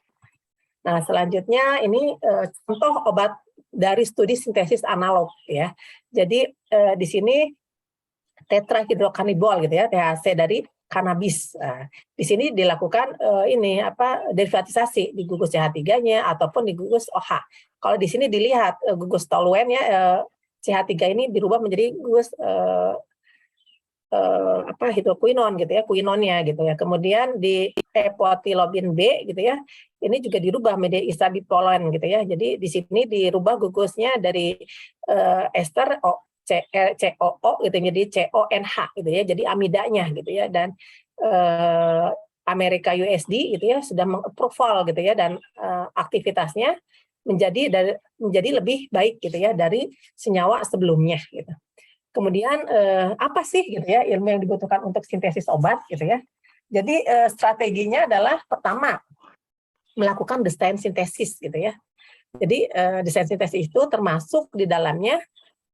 Nah, selanjutnya ini contoh obat dari studi sintesis analog ya. Jadi di sini tetrahidrokanabinol gitu ya, THC dari kanabis. Nah, di sini dilakukan derivatisasi di gugus CH3-nya ataupun di gugus OH. Kalau di sini dilihat gugus toluen ya, CH3 ini dirubah menjadi gugus hidroquinon gitu ya, quinonnya gitu ya. Kemudian di epotilobin B gitu ya, ini juga dirubah menjadi isabipolen gitu ya. Jadi di sini dirubah gugusnya dari ester COO gitu jadi CONH gitu ya. Jadi amidanya gitu ya, dan Amerika USD gitu ya sudah mengapproval gitu ya, dan aktivitasnya menjadi lebih baik gitu ya dari senyawa sebelumnya gitu. Kemudian apa sih gitu ya ilmu yang dibutuhkan untuk sintesis obat gitu ya. Jadi strateginya adalah pertama melakukan desain sintesis gitu ya. Jadi desain sintesis itu termasuk di dalamnya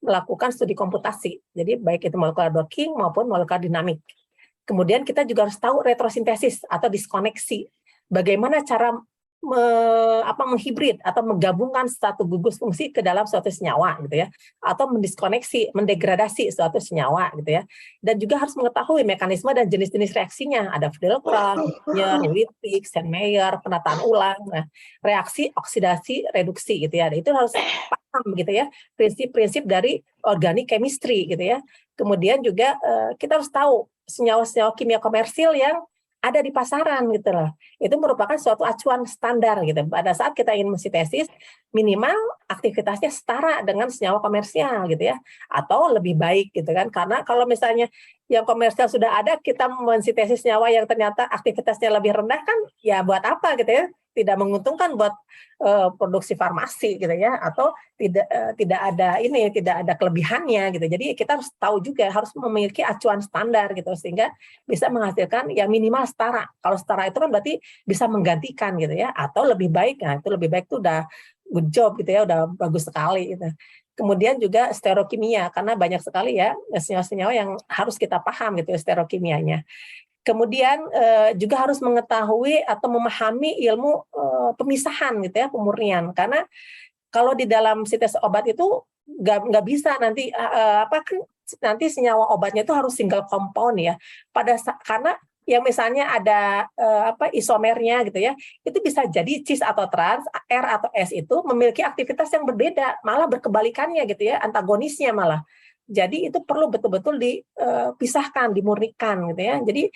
melakukan studi komputasi. Jadi baik itu molecular docking maupun molecular dinamik. Kemudian kita juga harus tahu retrosintesis atau diskoneksi. Bagaimana cara menghibrid atau menggabungkan satu gugus fungsi ke dalam suatu senyawa gitu ya, atau mendiskoneksi, mendegradasi suatu senyawa gitu ya. Dan juga harus mengetahui mekanisme dan jenis-jenis reaksinya. Ada Friedel-Crafts, Wittig, Steinmeier, penataan ulang, nah, reaksi oksidasi reduksi gitu ya. Itu harus paham gitu ya, prinsip-prinsip dari organic chemistry gitu ya. Kemudian juga kita harus tahu senyawa-senyawa kimia komersil yang ada di pasaran gitu loh. Itu merupakan suatu acuan standar gitu. Pada saat kita ingin mensintesis, minimal aktivitasnya setara dengan senyawa komersial gitu ya, atau lebih baik gitu kan. Karena kalau misalnya yang komersial sudah ada, kita mensintesis senyawa yang ternyata aktivitasnya lebih rendah kan, ya buat apa gitu ya? Tidak menguntungkan buat produksi farmasi gitu ya, atau tidak ada kelebihannya gitu. Jadi kita harus tahu juga, harus memiliki acuan standar gitu sehingga bisa menghasilkan yang minimal setara. Kalau setara itu kan berarti bisa menggantikan gitu ya, atau lebih baik. Nah, itu lebih baik itu udah good job gitu ya, udah bagus sekali gitu. Kemudian juga stereokimia, karena banyak sekali ya senyawa-senyawa yang harus kita paham gitu stereokimianya. Kemudian juga harus mengetahui atau memahami ilmu pemisahan gitu ya, pemurnian. Karena kalau di dalam sintesis obat itu nggak bisa nanti nanti senyawa obatnya itu harus single compound ya. Karena yang misalnya ada isomernya gitu ya, itu bisa jadi cis atau trans, R atau S itu memiliki aktivitas yang berbeda, malah berkebalikannya gitu ya, antagonisnya malah. Jadi itu perlu betul-betul dipisahkan, dimurnikan gitu ya. Jadi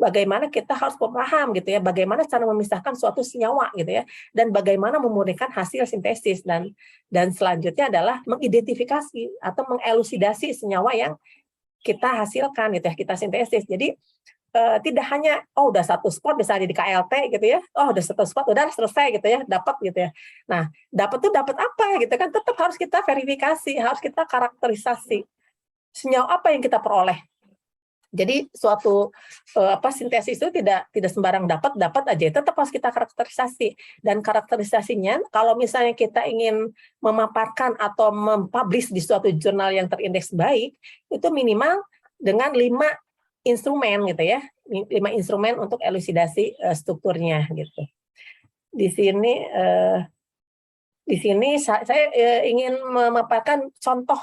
bagaimana kita harus paham gitu ya, bagaimana cara memisahkan suatu senyawa gitu ya, dan bagaimana memurnikan hasil sintesis, dan selanjutnya adalah mengidentifikasi atau mengelusidasi senyawa yang kita hasilkan gitu ya, kita sintesis. Jadi tidak hanya udah satu spot misalnya di KLT gitu ya, udah satu spot udah selesai gitu ya, dapat gitu ya. Nah, dapat apa gitu kan, tetap harus kita verifikasi, harus kita karakterisasi senyawa apa yang kita peroleh. Jadi suatu sintesis itu tidak sembarang dapat aja, tetap harus kita karakterisasi. Dan karakterisasinya kalau misalnya kita ingin memaparkan atau mempublish di suatu jurnal yang terindeks baik, itu minimal dengan 5 instrumen gitu ya. 5 instrumen untuk elusidasi strukturnya gitu. Di sini saya ingin memaparkan contoh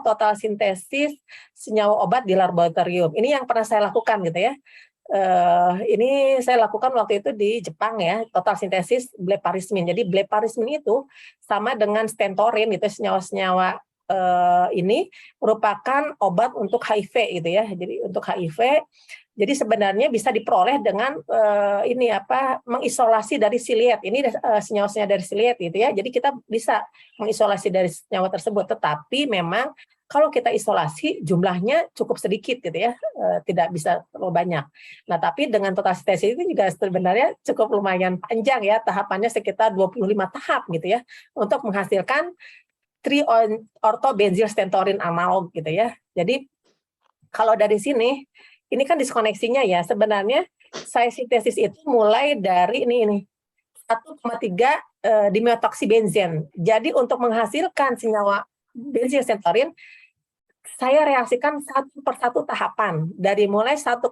total sintesis senyawa obat di laboratorium. Ini yang pernah saya lakukan gitu ya. Ini saya lakukan waktu itu di Jepang ya, total sintesis blefarismin. Jadi blefarismin itu sama dengan stentorin gitu, senyawa-senyawa ini merupakan obat untuk HIV gitu ya. Jadi untuk HIV, jadi sebenarnya bisa diperoleh dengan mengisolasi dari siliat. Ini senyawa-senyawa dari siliat gitu ya. Jadi kita bisa mengisolasi dari senyawa tersebut. Tetapi memang kalau kita isolasi jumlahnya cukup sedikit gitu ya, tidak bisa terlalu banyak. Nah, tapi dengan total sintesis itu juga sebenarnya cukup lumayan panjang ya, tahapannya sekitar 25 tahap gitu ya, untuk menghasilkan tri-ortobenzilstentorin analog gitu ya. Jadi kalau dari sini, ini kan diskoneksinya ya, sebenarnya saya sintesis itu mulai dari ini 1,3 dimetoksibenzen. Jadi untuk menghasilkan senyawa benzilstentorin, saya reaksikan satu persatu tahapan, dari mulai 1,3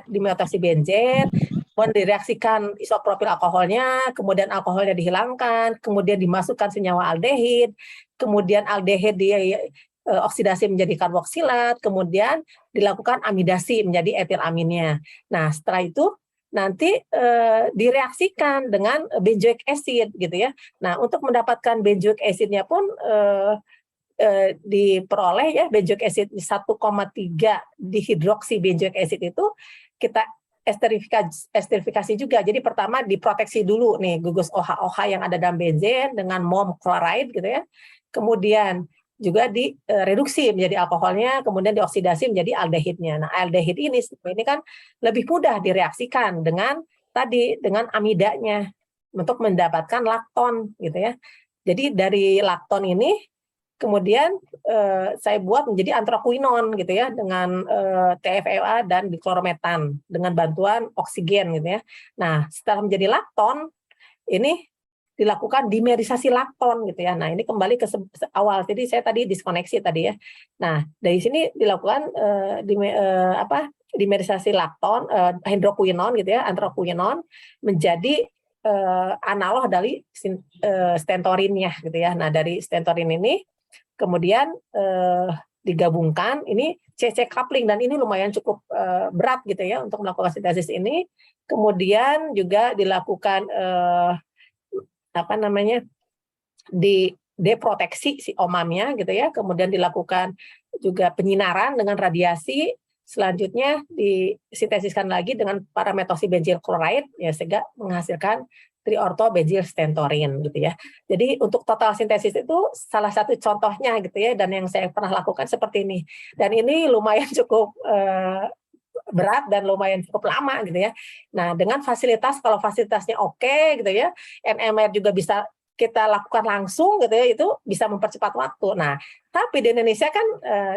dimetoksibenzen, kemudian direaksikan isopropil alkoholnya, kemudian alkoholnya dihilangkan, kemudian dimasukkan senyawa aldehid, kemudian aldehid oksidasi menjadi karboksilat, kemudian dilakukan amidasi menjadi etilaminnya. Nah, setelah itu nanti direaksikan dengan benzoic acid gitu ya. Nah, untuk mendapatkan benzoic acidnya pun diperoleh ya, benzoic acid 1,3 dihidroksi benzoic acid itu kita esterifikasi juga. Jadi pertama diproteksi dulu nih gugus OH yang ada dalam benzen dengan mom chloride gitu ya. Kemudian juga direduksi menjadi alkoholnya, kemudian dioksidasi menjadi aldehidnya. Nah, aldehid ini kan lebih mudah direaksikan dengan amidanya untuk mendapatkan lakton gitu ya. Jadi dari lakton ini kemudian saya buat menjadi antroquinon gitu ya, dengan TFEA dan diklorometan dengan bantuan oksigen gitu ya. Nah, setelah menjadi lakton ini dilakukan dimerisasi lakton gitu ya. Nah, ini kembali ke awal. Jadi saya tadi diskoneksi tadi ya. Nah, dari sini dilakukan dimerisasi lakton, hidroquinon gitu ya, antroquinon menjadi analog dari stentorinnya gitu ya. Nah, dari stentorin ini kemudian digabungkan, ini CC coupling, dan ini lumayan cukup berat gitu ya untuk melakukan sintesis ini. Kemudian juga dilakukan di deproteksi si omamnya gitu ya, kemudian dilakukan juga penyinaran dengan radiasi, selanjutnya disintesiskan lagi dengan parametoxybenzyl chloride ya, sehingga menghasilkan triortobenzilstentorin gitu ya. Jadi untuk total sintesis itu salah satu contohnya gitu ya, dan yang saya pernah lakukan seperti ini. Dan ini lumayan cukup berat dan lumayan cukup lama gitu ya. Nah, dengan fasilitas, kalau fasilitasnya oke gitu ya, NMR juga bisa kita lakukan langsung gitu ya, itu bisa mempercepat waktu. Nah, tapi di Indonesia kan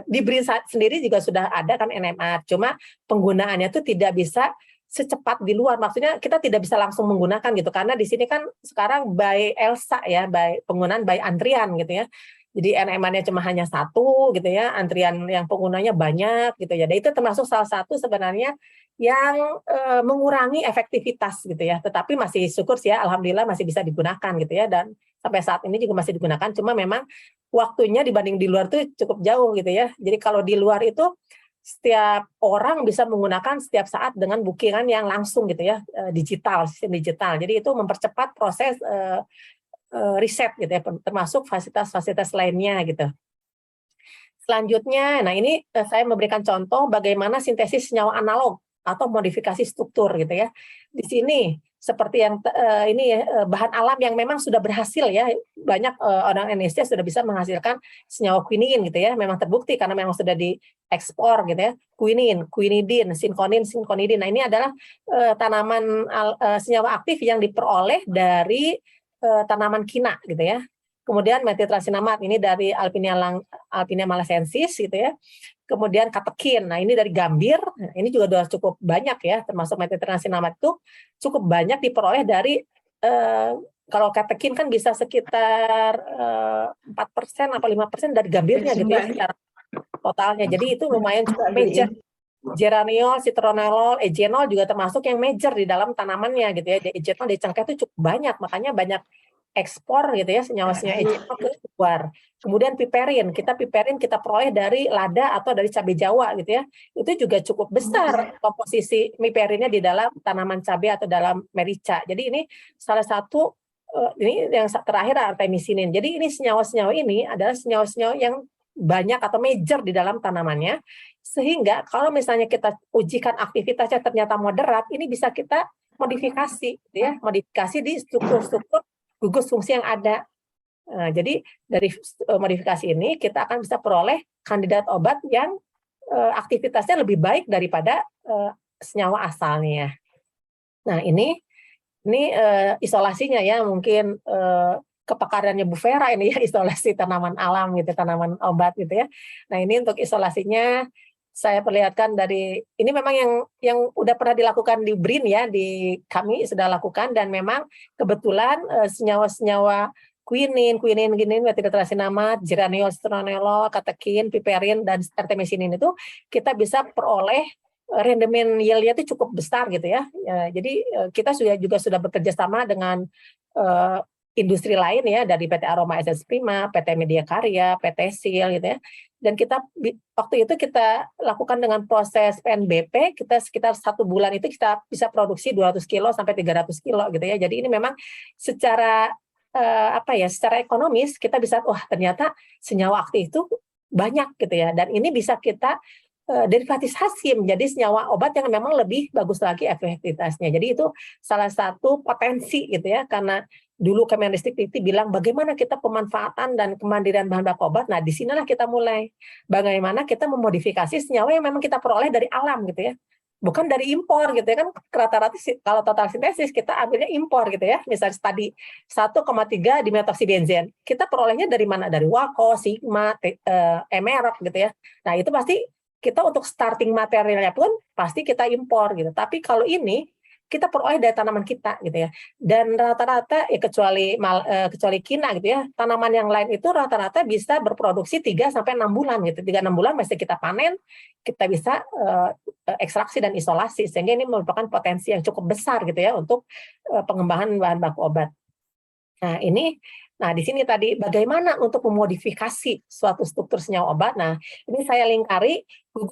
di BRIN sendiri juga sudah ada kan NMR, cuma penggunaannya itu tidak bisa secepat di luar. Maksudnya kita tidak bisa langsung menggunakan gitu, karena di sini kan sekarang by ELSA ya, penggunaan by antrian gitu ya. Jadi NMR-nya cuma hanya satu gitu ya, antrian yang penggunanya banyak gitu ya. Dan itu termasuk salah satu sebenarnya yang mengurangi efektivitas gitu ya. Tetapi masih syukur sih ya, alhamdulillah masih bisa digunakan gitu ya, dan sampai saat ini juga masih digunakan. Cuma memang waktunya dibanding di luar itu cukup jauh gitu ya. Jadi kalau di luar itu setiap orang bisa menggunakan setiap saat dengan bookingan yang langsung gitu ya, digital, sistem digital. Jadi itu mempercepat proses riset gitu ya, termasuk fasilitas-fasilitas lainnya gitu. Selanjutnya, nah ini saya memberikan contoh bagaimana sintesis senyawa analog atau modifikasi struktur gitu ya. Di sini seperti yang ini ya, bahan alam yang memang sudah berhasil ya, banyak orang Indonesia sudah bisa menghasilkan senyawa quinine gitu ya, memang terbukti karena memang sudah diekspor gitu ya, quinine, quinidin, sinkonidin. Nah, ini adalah tanaman senyawa aktif yang diperoleh dari tanaman kina gitu ya. Kemudian metitrasinamat ini dari Alpinia malacensis gitu ya. kemudian katekin. Nah, ini dari gambir, ini juga sudah cukup banyak ya, termasuk metiltransinamat itu cukup banyak diperoleh dari kalau katekin kan bisa sekitar 4% atau 5% dari gambirnya gitu ya secara totalnya. Jadi itu lumayan cukup major. Geraniol, citronellol, eugenol juga termasuk yang major di dalam tanamannya gitu ya. Eugenol di cengkeh itu cukup banyak, makanya banyak ekspor gitu ya senyawa-senyawa eugenol ke luar. Kemudian piperin kita peroleh dari lada atau dari cabai Jawa gitu ya. Itu juga cukup besar komposisi piperinnya di dalam tanaman cabai atau dalam merica. Jadi ini salah satu ini yang terakhir artemisinin. Jadi ini senyawa-senyawa ini adalah senyawa-senyawa yang banyak atau major di dalam tanamannya, sehingga kalau misalnya kita ujikan aktivitasnya ternyata moderat, ini bisa kita modifikasi, gitu ya, modifikasi di struktur-struktur gugus fungsi yang ada. Nah, jadi dari modifikasi ini kita akan bisa peroleh kandidat obat yang aktivitasnya lebih baik daripada senyawa asalnya. Nah, ini isolasinya ya, mungkin kepakarannya Bu Vera ini ya, isolasi tanaman alam gitu, tanaman obat gitu ya. Nah, ini untuk isolasinya saya perlihatkan dari ini memang yang udah pernah dilakukan di BRIN ya, di kami sudah lakukan, dan memang kebetulan senyawa-senyawa quinine, metiltransinamat, geraniol, citronellol, katekin, piperin, dan artemisinin itu kita bisa peroleh rendemen yield-nya itu cukup besar gitu ya. Jadi kita juga sudah bekerja sama dengan industri lain ya, dari PT Aroma Essence Prima, PT Media Karya, PT Sil gitu ya. Dan kita waktu itu kita lakukan dengan proses PNBP, kita sekitar 1 bulan itu kita bisa produksi 200 kilo sampai 300 kilo gitu ya. Jadi ini memang secara secara ekonomis kita bisa, wah ternyata senyawa aktif itu banyak gitu ya. Dan ini bisa kita derivatisasi menjadi senyawa obat yang memang lebih bagus lagi efektivitasnya. Jadi itu salah satu potensi gitu ya, karena dulu Kemendikbud bilang bagaimana kita pemanfaatan dan kemandirian bahan baku obat. Nah, disinilah kita mulai bagaimana kita memodifikasi senyawa yang memang kita peroleh dari alam gitu ya, bukan dari impor gitu ya. Kan rata-rata kalau total sintesis kita ambilnya impor gitu ya. Misalnya tadi 1,3 dimetoksibenzen, kita perolehnya dari mana? Dari Wako, Sigma, Emerok gitu ya. Nah, itu pasti kita untuk starting materialnya pun pasti kita impor gitu. Tapi kalau ini kita peroleh dari tanaman kita gitu ya. Dan rata-rata ya kecuali kina gitu ya, tanaman yang lain itu rata-rata bisa berproduksi 3 sampai 6 bulan gitu. 3-6 bulan masih kita panen, kita bisa ekstraksi dan isolasi, sehingga ini merupakan potensi yang cukup besar gitu ya untuk pengembangan bahan baku obat. Nah, di sini tadi bagaimana untuk memodifikasi suatu struktur senyawa obat. Nah, ini saya lingkari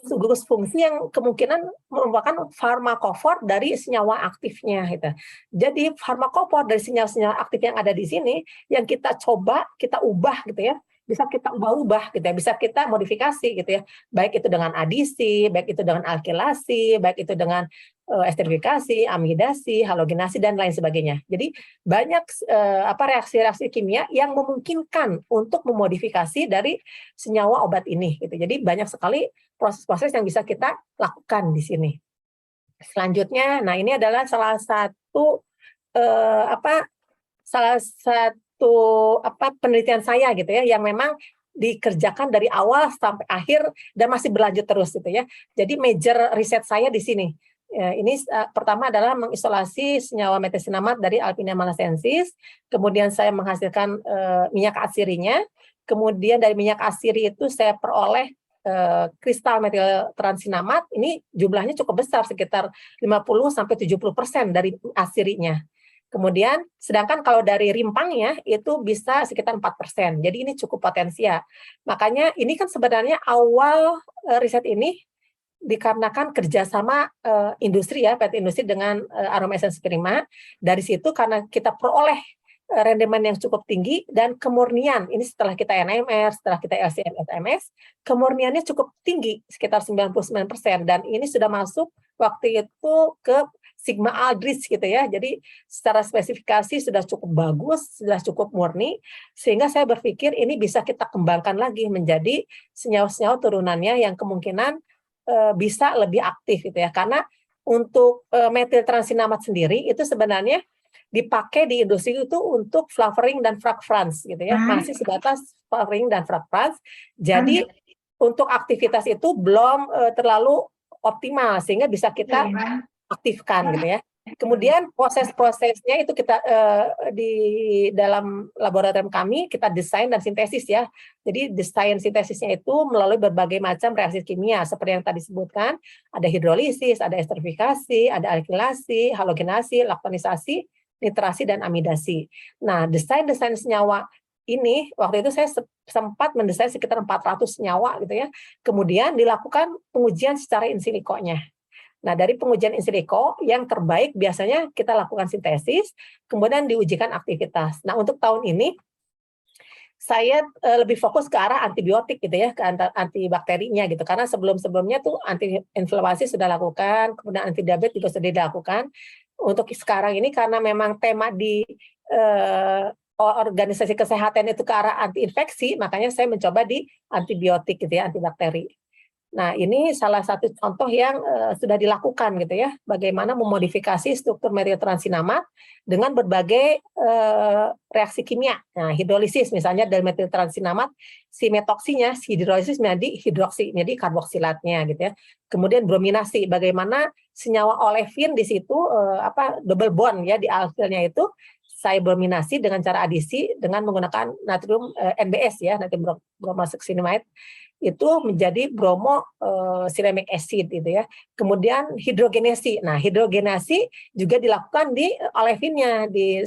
gugus fungsi yang kemungkinan merupakan farmakofor dari senyawa aktifnya gitu. Jadi farmakofor dari senyawa-senyawa aktif yang ada di sini yang kita coba, kita ubah gitu ya. Bisa kita ubah-ubah gitu ya, bisa kita modifikasi gitu ya. Baik itu dengan adisi, baik itu dengan alkilasi, baik itu dengan esterifikasi, amidasi, halogenasi, dan lain sebagainya. Jadi banyak reaksi-reaksi kimia yang memungkinkan untuk memodifikasi dari senyawa obat ini gitu. Jadi banyak sekali proses-proses yang bisa kita lakukan di sini. Selanjutnya, nah ini adalah salah satu penelitian saya gitu ya, yang memang dikerjakan dari awal sampai akhir dan masih berlanjut terus gitu ya. Jadi major riset saya di sini. Ini pertama adalah mengisolasi senyawa metilsinamat dari Alpinia malasensis, kemudian saya menghasilkan minyak asirinya, kemudian dari minyak asiri itu saya peroleh kristal metiltransinamat, ini jumlahnya cukup besar, sekitar 50-70% dari asirinya. Kemudian, sedangkan kalau dari rimpangnya itu bisa sekitar 4%. Jadi ini cukup potensial. Makanya ini kan sebenarnya awal riset ini dikarenakan kerjasama industri ya, PT Industri dengan Aroma Essence Prima. Dari situ karena kita peroleh rendemen yang cukup tinggi dan kemurnian. Ini setelah kita NMR, setelah kita LC-MS, kemurniannya cukup tinggi, sekitar 99%. Dan ini sudah masuk waktu itu ke Sigma Aldrich gitu ya. Jadi secara spesifikasi sudah cukup bagus, sudah cukup murni, sehingga saya berpikir ini bisa kita kembangkan lagi menjadi senyawa-senyawa turunannya yang kemungkinan bisa lebih aktif gitu ya. Karena untuk metiltransinamat sendiri itu sebenarnya dipakai di industri itu untuk flavoring dan fragrance gitu ya. Masih sebatas flavoring dan fragrance. Jadi untuk aktivitas itu belum terlalu optimal sehingga bisa kita aktifkan gitu ya. Kemudian proses-prosesnya itu kita di dalam laboratorium kami kita desain dan sintesis ya. Jadi desain sintesisnya itu melalui berbagai macam reaksi kimia seperti yang tadi disebutkan, ada hidrolisis, ada esterifikasi, ada alkilasi, halogenasi, laktonisasi, nitrasi dan amidasi. Nah, desain-desain senyawa ini waktu itu saya sempat mendesain sekitar 400 senyawa gitu ya. Kemudian dilakukan pengujian secara in silico-nya. Nah, dari pengujian in silico yang terbaik biasanya kita lakukan sintesis, kemudian diujikan aktivitas. Nah, untuk tahun ini saya lebih fokus ke arah antibiotik gitu ya, ke antibakterinya gitu. Karena sebelum-sebelumnya tuh anti-inflamasi sudah lakukan, kemudian anti diabetes juga sudah dilakukan. Untuk sekarang ini karena memang tema di organisasi kesehatan itu ke arah anti-infeksi, makanya saya mencoba di antibiotik gitu ya, antibakteri. Nah, ini salah satu contoh yang sudah dilakukan gitu ya, bagaimana memodifikasi struktur metiotransinamaat dengan berbagai reaksi kimia. Nah, hidrolisis misalnya dari metiotransinamaat, si metoksinya, si hidrolisis menjadi hidroksi, menjadi karboksilatnya gitu ya. Kemudian brominasi, bagaimana senyawa olefin di situ double bond ya di alkilnya itu saya brominasi dengan cara adisi dengan menggunakan natrium NBS ya, natrium bromosuccinimide itu menjadi bromo ceramic acid gitu ya. Kemudian hidrogenasi. Nah, hidrogenasi juga dilakukan di olefinnya di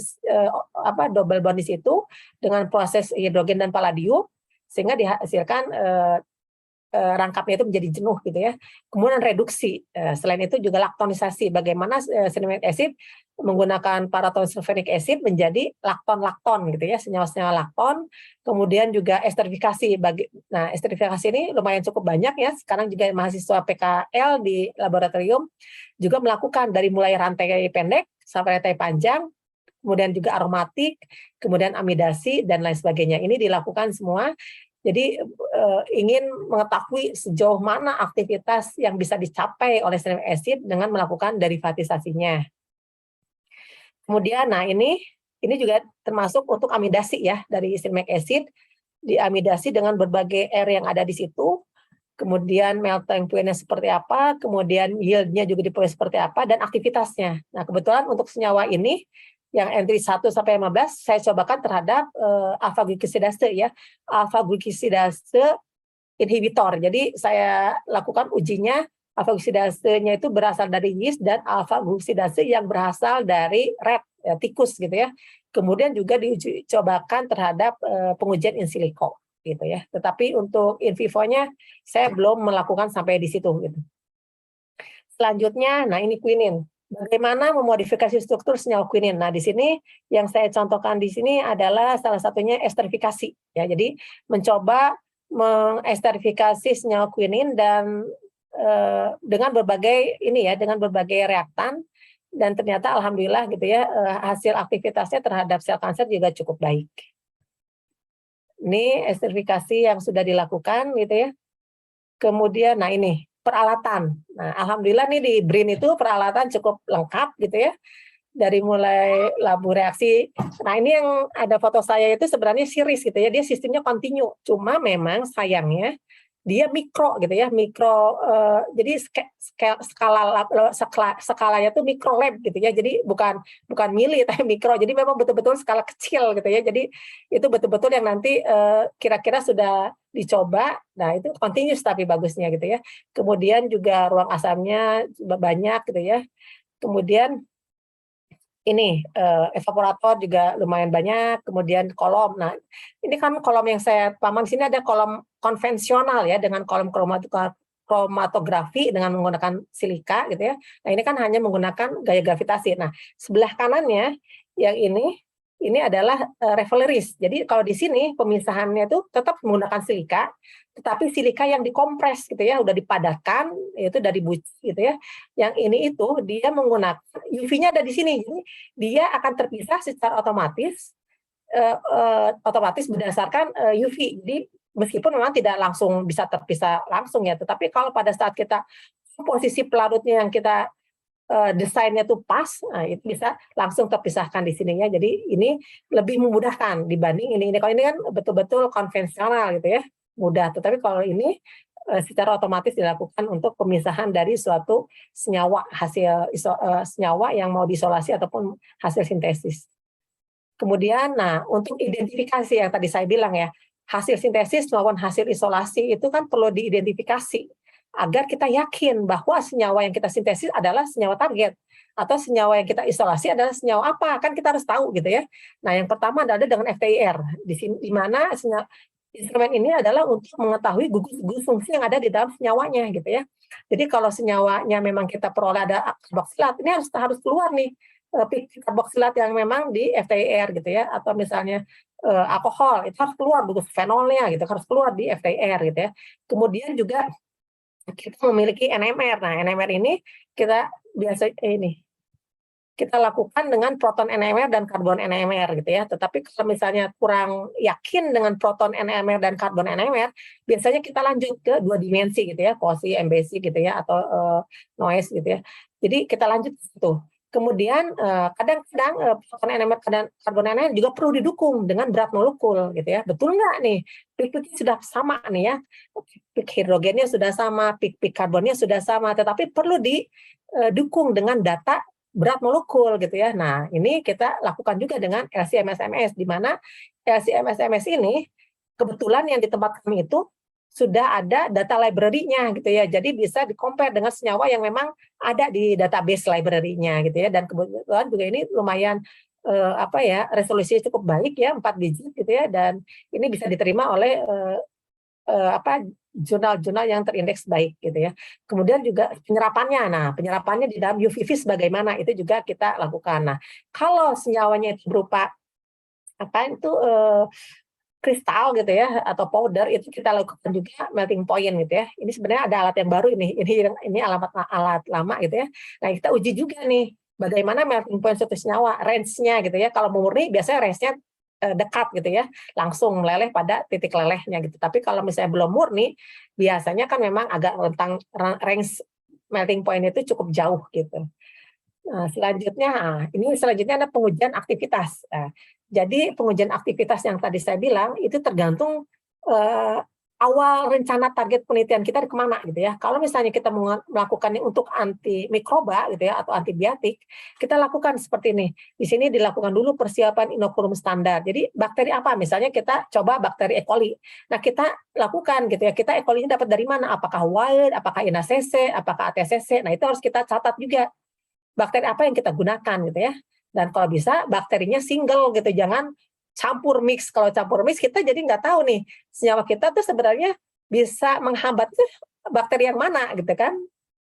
double bond di situ dengan proses hidrogen dan palladium sehingga dihasilkan rangkapnya itu menjadi jenuh gitu ya. Kemudian reduksi. Selain itu juga laktonisasi. Bagaimana ceramic acid menggunakan paratonsulfuric acid menjadi lakton-lakton gitu ya, senyawa-senyawa lakton. Kemudian juga esterifikasi. Nah, esterifikasi ini lumayan cukup banyak ya. Sekarang juga mahasiswa PKL di laboratorium juga melakukan dari mulai rantai pendek sampai rantai panjang, kemudian juga aromatik, kemudian amidasi dan lain sebagainya. Ini dilakukan semua. Jadi ingin mengetahui sejauh mana aktivitas yang bisa dicapai oleh ceramic acid dengan melakukan derivatisasinya. Kemudian, nah ini juga termasuk untuk amidasi ya dari ceramic acid, diamidasi dengan berbagai R yang ada di situ, kemudian melting point-nya seperti apa, kemudian yield-nya juga diperoleh seperti apa, dan aktivitasnya. Nah kebetulan untuk senyawa ini, yang entry 1 sampai 15 saya cobakan terhadap alpha-glucosidase ya, alpha-glucosidase inhibitor. Jadi saya lakukan ujinya alpha-glucosidase-nya itu berasal dari yeast dan alpha-glucosidase yang berasal dari rat, ya, tikus gitu ya. Kemudian juga dicobakan terhadap pengujian in silico gitu ya. Tetapi untuk in vivo-nya saya belum melakukan sampai di situ gitu. Selanjutnya, nah ini quinine. Bagaimana memodifikasi struktur senyawa quinine? Nah, di sini yang saya contohkan di sini adalah salah satunya esterifikasi. Ya, jadi mencoba mengesterifikasi senyawa quinine dan dengan berbagai dengan berbagai reaktan dan ternyata alhamdulillah gitu ya hasil aktivitasnya terhadap sel kanser juga cukup baik. Ini esterifikasi yang sudah dilakukan gitu ya. Kemudian, nah ini peralatan. Nah, alhamdulillah nih di BRIN itu peralatan cukup lengkap gitu ya. Dari mulai labu reaksi. Nah, ini yang ada foto saya itu sebenarnya series gitu ya. Dia sistemnya kontinu. Cuma memang sayangnya dia mikro gitu ya, mikro jadi skalanya tuh mikro lab gitu ya. Jadi bukan mili tapi mikro. Jadi memang betul-betul skala kecil gitu ya. Jadi itu betul-betul yang nanti kira-kira sudah dicoba. Nah, itu continuous tapi bagusnya gitu ya. Kemudian juga ruang asamnya banyak gitu ya. Kemudian ini evaporator juga lumayan banyak, kemudian kolom. Nah, ini kan kolom yang saya paman sini ada kolom konvensional ya dengan kolom kromatografi dengan menggunakan silika gitu ya. Nah, ini kan hanya menggunakan gaya gravitasi. Nah, sebelah kanannya yang ini adalah Reveleris. Jadi kalau di sini pemisahannya itu tetap menggunakan silika, tetapi silika yang dikompres gitu ya, udah dipadatkan itu dari buji gitu ya. Yang ini itu dia menggunakan UV-nya ada di sini. Jadi dia akan terpisah secara otomatis berdasarkan UV. Jadi meskipun memang tidak langsung bisa terpisah langsung ya, tetapi kalau pada saat kita posisi pelarutnya yang kita desainnya tuh pas, nah itu bisa langsung terpisahkan di sininya. Jadi ini lebih memudahkan dibanding ini. Kalau ini kan betul-betul konvensional gitu ya. mudah. Tetapi kalau ini secara otomatis dilakukan untuk pemisahan dari suatu senyawa senyawa yang mau diisolasi ataupun hasil sintesis. Kemudian, nah untuk identifikasi yang tadi saya bilang ya, hasil sintesis maupun hasil isolasi itu kan perlu diidentifikasi agar kita yakin bahwa senyawa yang kita sintesis adalah senyawa target atau senyawa yang kita isolasi adalah senyawa apa, kan kita harus tahu gitu ya. Nah, yang pertama adalah dengan FTIR, di mana instrumen ini adalah untuk mengetahui gugus fungsi yang ada di dalam senyawanya gitu ya. Jadi kalau senyawanya memang kita peroleh ada karboksilat, ini harus keluar nih karboksilat yang memang di FTIR gitu ya, atau misalnya alkohol itu harus keluar gugus fenolnya gitu, harus keluar di FTIR gitu ya. Kemudian juga kita memiliki NMR. Nah, NMR ini kita lakukan dengan proton NMR dan karbon NMR gitu ya. Tetapi kalau misalnya kurang yakin dengan proton NMR dan karbon NMR, biasanya kita lanjut ke 2 dimensi gitu ya, Cauchy, MBC gitu ya, atau noise gitu ya. Jadi kita lanjut ke situ. Kemudian kadang-kadang proton NMR dan karbon NMR juga perlu didukung dengan berat molekul gitu ya. Betul nggak nih? Pik-pik sudah sama nih ya. Pik hidrogennya sudah sama, pik karbonnya sudah sama, tetapi perlu didukung dengan data berat molekul gitu ya. Nah, ini kita lakukan juga dengan LC-MS-MS, di mana LC-MS-MS ini kebetulan yang di tempat kami itu sudah ada data library-nya gitu ya. Jadi bisa di-compare dengan senyawa yang memang ada di database library-nya gitu ya. Dan kebetulan juga ini lumayan resolusinya cukup baik ya, 4 digit gitu ya, dan ini bisa diterima oleh jurnal-jurnal yang terindeks baik gitu ya. Kemudian juga penyerapannya di dalam UV-Vis bagaimana, itu juga kita lakukan. Nah, kalau senyawanya itu berupa kristal gitu ya atau powder, itu kita lakukan juga melting point gitu ya. Ini sebenarnya ada alat yang baru ini alat lama gitu ya. Nah, kita uji juga nih bagaimana melting point suatu senyawa, range-nya gitu ya. Kalau murni biasanya range-nya dekat gitu ya, langsung meleleh pada titik lelehnya gitu. Tapi kalau misalnya belum murni, biasanya kan memang agak rentang range melting point itu cukup jauh gitu. Nah, selanjutnya ada pengujian aktivitas. Jadi pengujian aktivitas yang tadi saya bilang itu tergantung awal rencana target penelitian kita kemana gitu ya. Kalau misalnya kita melakukannya untuk anti mikroba gitu ya atau antibiotik, kita lakukan seperti ini. Di sini dilakukan dulu persiapan inokulum standar. Jadi bakteri apa? Misalnya kita coba bakteri E. coli. Nah, kita lakukan gitu ya. Kita E. coli-nya dapat dari mana? Apakah wild, apakah INACC, apakah ATCC? Nah, itu harus kita catat juga. Bakteri apa yang kita gunakan gitu ya. Dan kalau bisa bakterinya single gitu, jangan campur mix. Kalau campur mix kita jadi nggak tahu nih senyawa kita tuh sebenarnya bisa menghambat bakteri yang mana gitu kan.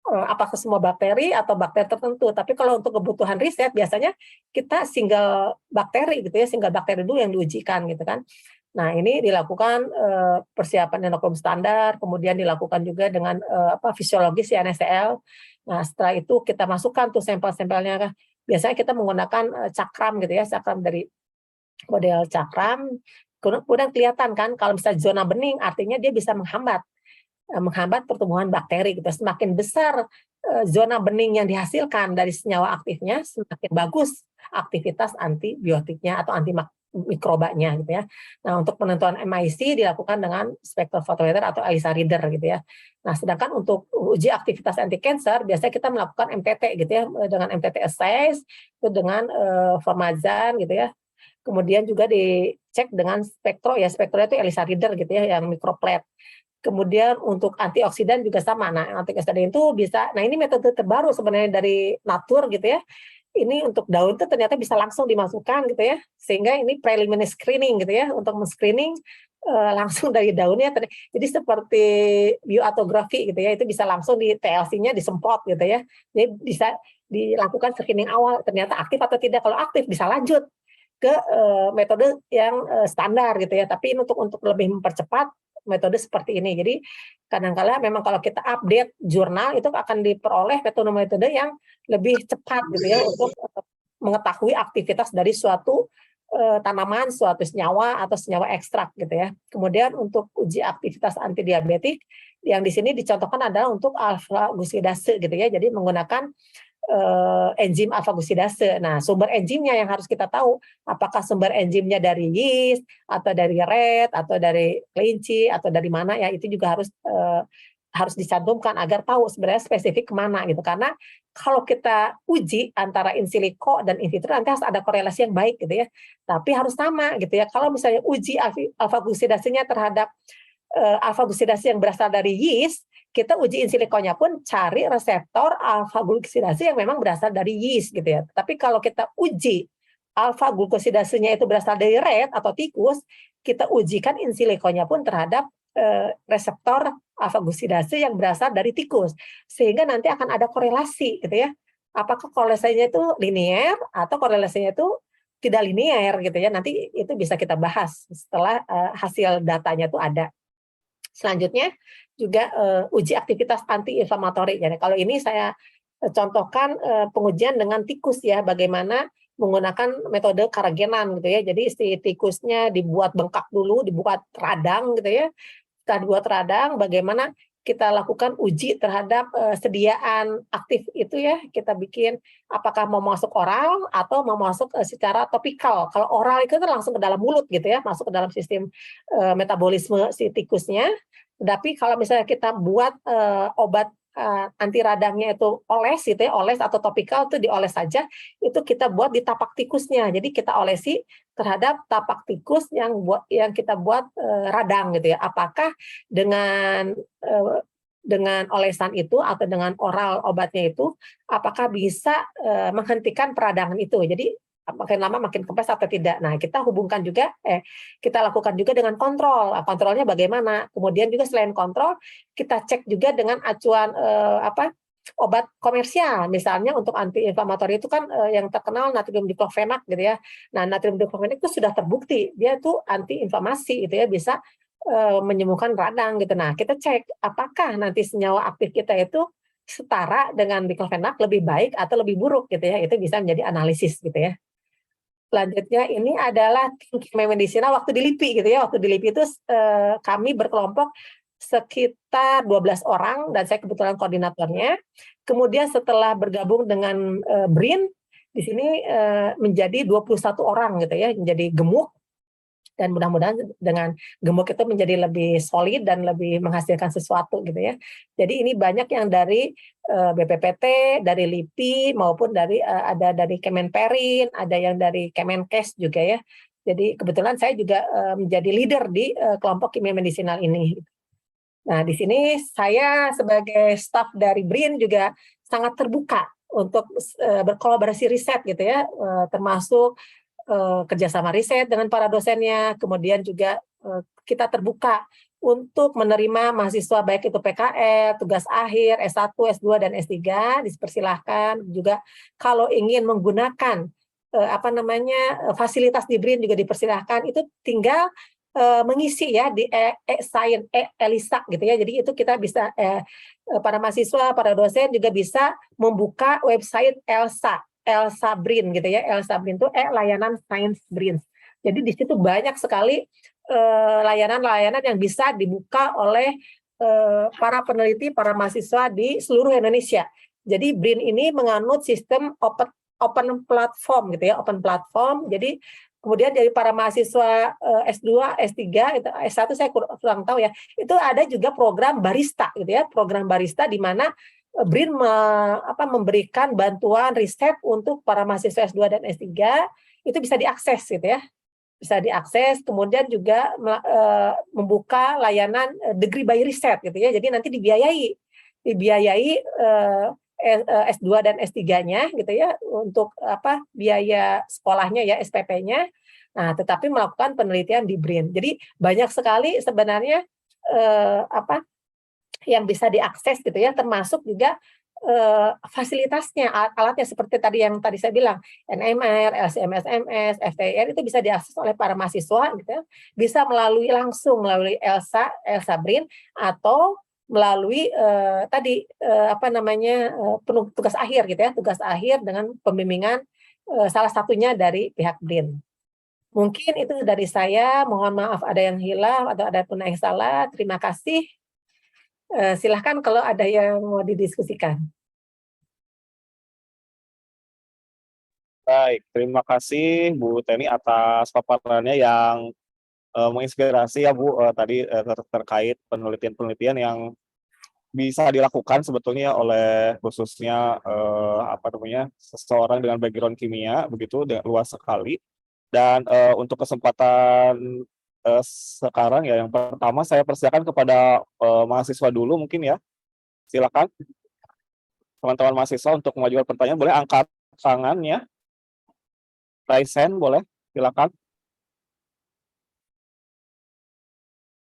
Apakah semua bakteri atau bakteri tertentu. Tapi kalau untuk kebutuhan riset biasanya kita single bakteri gitu ya, single bakteri dulu yang diujikan gitu kan. Nah, ini dilakukan persiapan inokulum standar, kemudian dilakukan juga dengan fisiologis ya NSCL. Nah, setelah itu kita masukkan tuh sampel-sampelnya. Biasanya kita menggunakan cakram gitu ya, cakram dari model cakram. Kemudian kelihatan kan kalau misalnya zona bening artinya dia bisa menghambat pertumbuhan bakteri gitu. Semakin besar zona bening yang dihasilkan dari senyawa aktifnya, semakin bagus aktivitas antibiotiknya atau antimikrobanya gitu ya. Nah, untuk penentuan MIC dilakukan dengan spektrofotometer atau ELISA reader gitu ya. Nah, sedangkan untuk uji aktivitas anti cancer biasanya kita melakukan MTT gitu ya, dengan MTT assay itu dengan formazan gitu ya. Kemudian juga dicek dengan spektro itu ELISA reader gitu ya, yang microplate. Kemudian untuk antioksidan juga sama. Nah, antioksidan itu bisa, nah ini metode terbaru sebenarnya dari Nature gitu ya. Ini untuk daun itu ternyata bisa langsung dimasukkan gitu ya. Sehingga ini preliminary screening gitu ya, untuk men-screening langsung dari daunnya. Jadi seperti bioautografi gitu ya, itu bisa langsung di TLC-nya disemprot gitu ya. Jadi bisa dilakukan screening awal, ternyata aktif atau tidak. Kalau aktif bisa lanjut ke metode yang standar gitu ya. Tapi ini untuk lebih mempercepat metode seperti ini. Jadi kadang-kala memang kalau kita update jurnal itu akan diperoleh metode-metode yang lebih cepat gitu ya untuk mengetahui aktivitas dari suatu tanaman, suatu senyawa atau senyawa ekstrak gitu ya. Kemudian untuk uji aktivitas antidiabetik yang di sini dicontohkan adalah untuk alfa glucosidase gitu ya. Jadi menggunakan enzim alfa-glusidase. Nah, sumber enzimnya yang harus kita tahu, apakah sumber enzimnya dari yeast atau dari rat atau dari kelinci atau dari mana ya, itu juga harus dicantumkan agar tahu sebenarnya spesifik kemana gitu. Karena kalau kita uji antara in silico dan in vitro nanti harus ada korelasi yang baik gitu ya. Tapi harus sama gitu ya. Kalau misalnya uji alfa-glusidasenya terhadap alfa-glusidase yang berasal dari yeast, kita uji in siliconya pun cari reseptor alfa-glukosidase yang memang berasal dari yeast gitu ya. Tapi kalau kita uji alfa-glukosidasenya itu berasal dari rat atau tikus, kita ujikan in siliconya pun terhadap reseptor alfa-glukosidase yang berasal dari tikus. Sehingga nanti akan ada korelasi gitu ya. Apakah korelasinya itu linear atau korelasinya itu tidak linear gitu ya. Nanti itu bisa kita bahas setelah hasil datanya itu ada. Selanjutnya juga uji aktivitas anti-inflamatori. Jadi kalau ini saya contohkan pengujian dengan tikus ya, bagaimana menggunakan metode karagenan gitu ya. Jadi si tikusnya dibuat bengkak dulu, dibuat radang gitu ya. Setelah dibuat radang, bagaimana kita lakukan uji terhadap sediaan aktif itu ya. Kita bikin apakah mau masuk oral atau mau masuk secara topikal. Kalau oral itu kan langsung ke dalam mulut gitu ya, masuk ke dalam sistem metabolisme si tikusnya. Tapi kalau misalnya kita buat obat anti radangnya itu oles gitu ya, oles atau topikal itu dioles saja, itu kita buat di tapak tikusnya. Jadi kita olesi terhadap tapak tikus yang kita buat radang gitu ya. Apakah dengan olesan itu atau dengan oral obatnya itu apakah bisa menghentikan peradangan itu. Jadi makin lama makin kempes atau tidak. Nah, kita hubungkan juga kita lakukan juga dengan kontrol. Kontrolnya bagaimana? Kemudian juga selain kontrol, kita cek juga dengan acuan obat komersial. Misalnya untuk anti-inflamatori itu kan yang terkenal natrium diklofenak gitu ya. Nah, natrium diklofenak itu sudah terbukti dia itu anti-inflamasi gitu ya, bisa menyembuhkan radang gitu. Nah, kita cek apakah nanti senyawa aktif kita itu setara dengan diklofenak, lebih baik atau lebih buruk gitu ya. Itu bisa menjadi analisis gitu ya. Selanjutnya ini adalah tim kimia medisinal waktu di LIPI gitu ya. Waktu di LIPI itu kami berkelompok sekitar 12 orang dan saya kebetulan koordinatornya. Kemudian setelah bergabung dengan BRIN di sini menjadi 21 orang gitu ya, menjadi gemuk. Dan mudah-mudahan dengan gemuk itu menjadi lebih solid dan lebih menghasilkan sesuatu gitu ya. Jadi ini banyak yang dari BPPT, dari LIPI maupun dari ada dari Kemenperin, ada yang dari Kemenkes juga ya. Jadi kebetulan saya juga menjadi leader di kelompok kimia medisinal ini. Nah, di sini saya sebagai staf dari BRIN juga sangat terbuka untuk berkolaborasi riset gitu ya, termasuk kerjasama riset dengan para dosennya, kemudian juga kita terbuka untuk menerima mahasiswa baik itu PKL, tugas akhir, S1, S2, dan S3, dipersilahkan juga kalau ingin menggunakan fasilitas di BRIN juga dipersilahkan, itu tinggal mengisi ya di e-science, ELISA gitu ya. Jadi itu kita bisa para mahasiswa, para dosen juga bisa membuka website ELSA BRIN gitu ya. ELSA BRIN itu layanan Science BRIN. Jadi di situ banyak sekali layanan-layanan yang bisa dibuka oleh para peneliti, para mahasiswa di seluruh Indonesia. Jadi BRIN ini menganut sistem open platform gitu ya, open platform. Jadi kemudian dari para mahasiswa S2, S3, S1 saya kurang tahu ya, itu ada juga program barista gitu ya, program barista di mana BRIN memberikan bantuan riset untuk para mahasiswa S2 dan S3, itu bisa diakses gitu ya. Bisa diakses, kemudian juga membuka layanan degree by riset gitu ya. Jadi nanti dibiayai S2 dan S3-nya gitu ya, untuk biaya sekolahnya ya, SPP-nya. Nah, tetapi melakukan penelitian di BRIN. Jadi banyak sekali sebenarnya yang bisa diakses gitu ya, termasuk juga fasilitasnya, alatnya seperti yang tadi saya bilang, NMR, LC-MS, FTIR itu bisa diakses oleh para mahasiswa gitu ya, bisa langsung melalui ELSA BRIN atau melalui tugas akhir gitu ya, tugas akhir dengan pembimbingan salah satunya dari pihak BRIN. Mungkin itu dari saya, mohon maaf ada yang hilang atau ada pun yang salah. Terima kasih. Silahkan kalau ada yang mau didiskusikan. Baik, terima kasih Bu Teni atas paparannya yang menginspirasi ya Bu, tadi terkait penelitian-penelitian yang bisa dilakukan sebetulnya oleh khususnya apa namanya seseorang dengan background kimia begitu luas sekali. Dan untuk kesempatan sekarang ya yang pertama saya persilakan kepada mahasiswa dulu mungkin ya. Silakan teman-teman mahasiswa untuk mengajukan pertanyaan, boleh angkat tangannya. Raise hand boleh, silakan.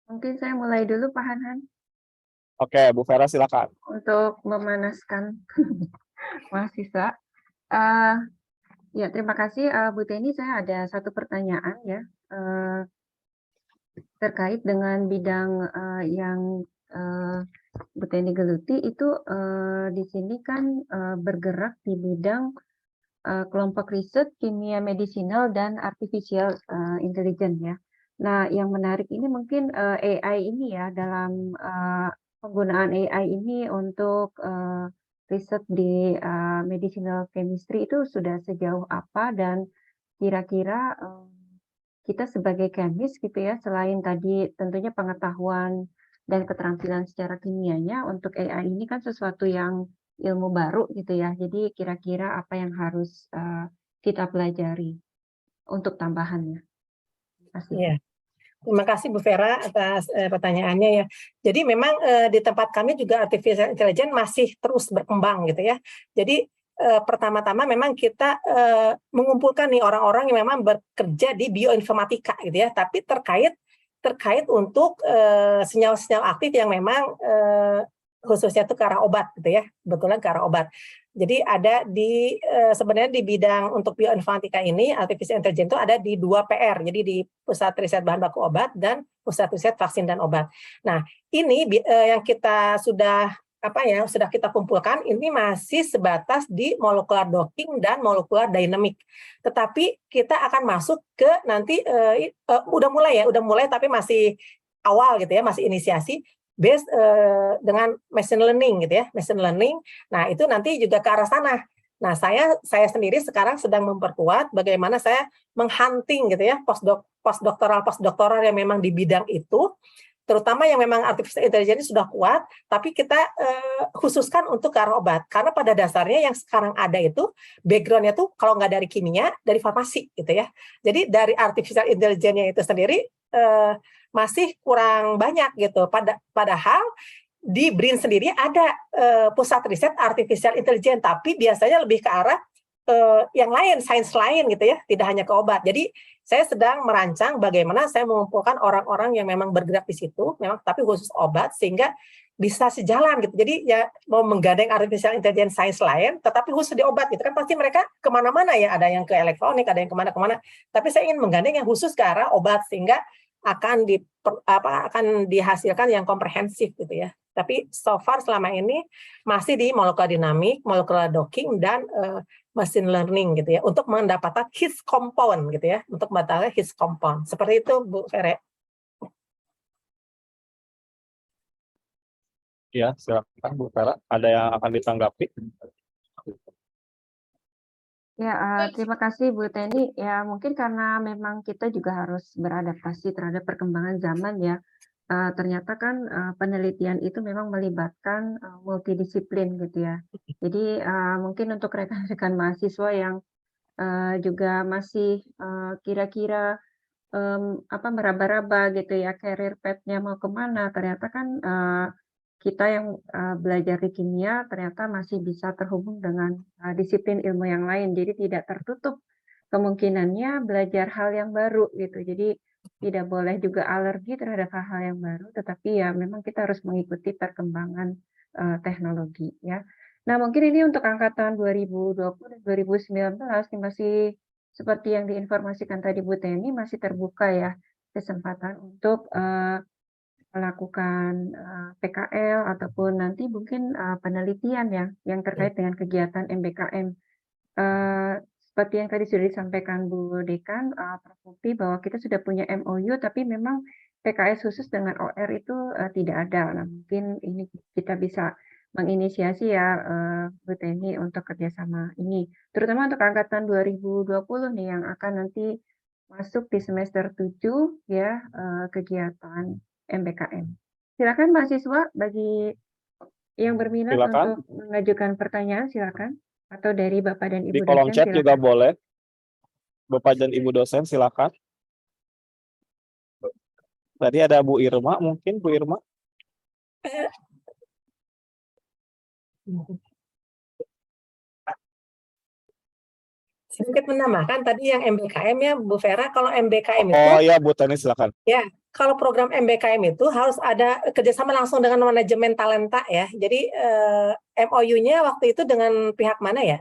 Mungkin saya mulai dulu Pak Hanhan Oke, Bu Vera silakan. untuk memanaskan mahasiswa. Ya, terima kasih Bu Teni. Saya ada satu pertanyaan ya terkait dengan bidang yang Bu Teni geluti itu di sini kan bergerak di bidang kelompok riset kimia medisinal dan artificial intelligence ya. Nah, yang menarik ini mungkin AI ini ya dalam penggunaan AI ini untuk riset di medicinal chemistry itu sudah sejauh apa dan kira-kira kita sebagai chemist gitu ya selain tadi tentunya pengetahuan dan keterampilan secara kimianya untuk AI ini kan sesuatu yang ilmu baru gitu ya. Jadi kira-kira apa yang harus kita pelajari untuk tambahannya? Terima kasih. Iya. Terima kasih Bu Vera atas pertanyaannya ya. Jadi memang di tempat kami juga artificial intelligence masih terus berkembang gitu ya. Jadi pertama-tama memang kita mengumpulkan nih orang-orang yang memang bekerja di bioinformatika gitu ya, tapi terkait untuk senyawa-senyawa aktif yang memang khususnya itu ke arah obat gitu ya, kebetulan ke arah obat. Jadi ada di sebenarnya di bidang untuk bioinformatika ini artificial intelligence itu ada di 2 PR. Jadi di Pusat Riset Bahan Baku Obat dan Pusat Riset Vaksin dan Obat. Nah, ini yang kita sudah sudah kita kumpulkan ini masih sebatas di molecular docking dan molecular dynamic. Tetapi kita akan masuk ke nanti udah mulai tapi masih awal gitu ya, masih inisiasi based dengan machine learning gitu ya, machine learning. Nah, itu nanti juga ke arah sana. Nah, saya sendiri sekarang sedang memperkuat bagaimana saya menghunting gitu ya, postdoktoral yang memang di bidang itu, terutama yang memang artificial intelligence sudah kuat, tapi kita khususkan untuk ke arah obat. Karena pada dasarnya yang sekarang ada itu, background-nya tuh kalau nggak dari kimia, dari farmasi gitu ya. Jadi dari artificial intelligence-nya itu sendiri, masih kurang banyak gitu. Padahal di BRIN sendiri ada pusat riset artificial intelligence, tapi biasanya lebih ke arah yang lain, sains lain gitu ya, tidak hanya ke obat. Jadi saya sedang merancang bagaimana saya mengumpulkan orang-orang yang memang bergerak di situ, memang tapi khusus obat sehingga bisa sejalan gitu. Jadi ya mau menggandeng artificial intelligence sains lain, tetapi khusus di obat gitu kan pasti mereka kemana-mana ya, ada yang ke elektronik, ada yang kemana-kemana. Tapi saya ingin menggandeng yang khusus ke arah obat sehingga akan dihasilkan yang komprehensif gitu ya. Tapi so far selama ini masih di molecular dynamic, molecular docking dan machine learning gitu ya untuk mendapatkan his compound gitu ya, untuk mendapatkan his compound. Seperti itu Bu Vera. Ya, silakan Bu Vera. Ada yang akan ditanggapi? Ya, terima kasih Bu Teni. Ya, mungkin karena memang kita juga harus beradaptasi terhadap perkembangan zaman ya. Ternyata kan penelitian itu memang melibatkan multidisiplin gitu ya. Jadi mungkin untuk rekan-rekan mahasiswa yang juga masih kira-kira meraba-raba gitu ya, career path-nya mau kemana, ternyata kan kita yang belajar di kimia ternyata masih bisa terhubung dengan disiplin ilmu yang lain. Jadi tidak tertutup kemungkinannya belajar hal yang baru gitu. Jadi tidak boleh juga alergi terhadap hal-hal yang baru, tetapi ya memang kita harus mengikuti perkembangan teknologi ya. Nah, mungkin ini untuk angkatan 2020 dan 2019 ini masih seperti yang diinformasikan tadi Bu Teni, masih terbuka ya kesempatan untuk melakukan PKL ataupun nanti mungkin penelitian ya yang terkait dengan kegiatan MBKM. Seperti yang tadi sudah disampaikan Bu Dekan, Prof. Mupi, bahwa kita sudah punya MOU, tapi memang PKS khusus dengan OR itu tidak ada. Nah, mungkin ini kita bisa menginisiasi ya Bu Teni untuk kerjasama ini, terutama untuk angkatan 2020 nih yang akan nanti masuk di semester 7 ya kegiatan MBKM. Silakan mahasiswa bagi yang berminat Silakan. untuk mengajukan pertanyaan silakan, atau dari Bapak dan Di Ibu kolom dosen chat juga silakan. boleh. Bapak dan Ibu dosen silakan. Tadi ada Bu Irma, mungkin Bu Irma. Sedikit menambahkan tadi yang MBKM ya Bu Vera, kalau MBKM itu Oh ya, Bu Teni silakan. ya, kalau program MBKM itu harus ada kerjasama langsung dengan manajemen talenta ya. Jadi MOU-nya waktu itu dengan pihak mana ya?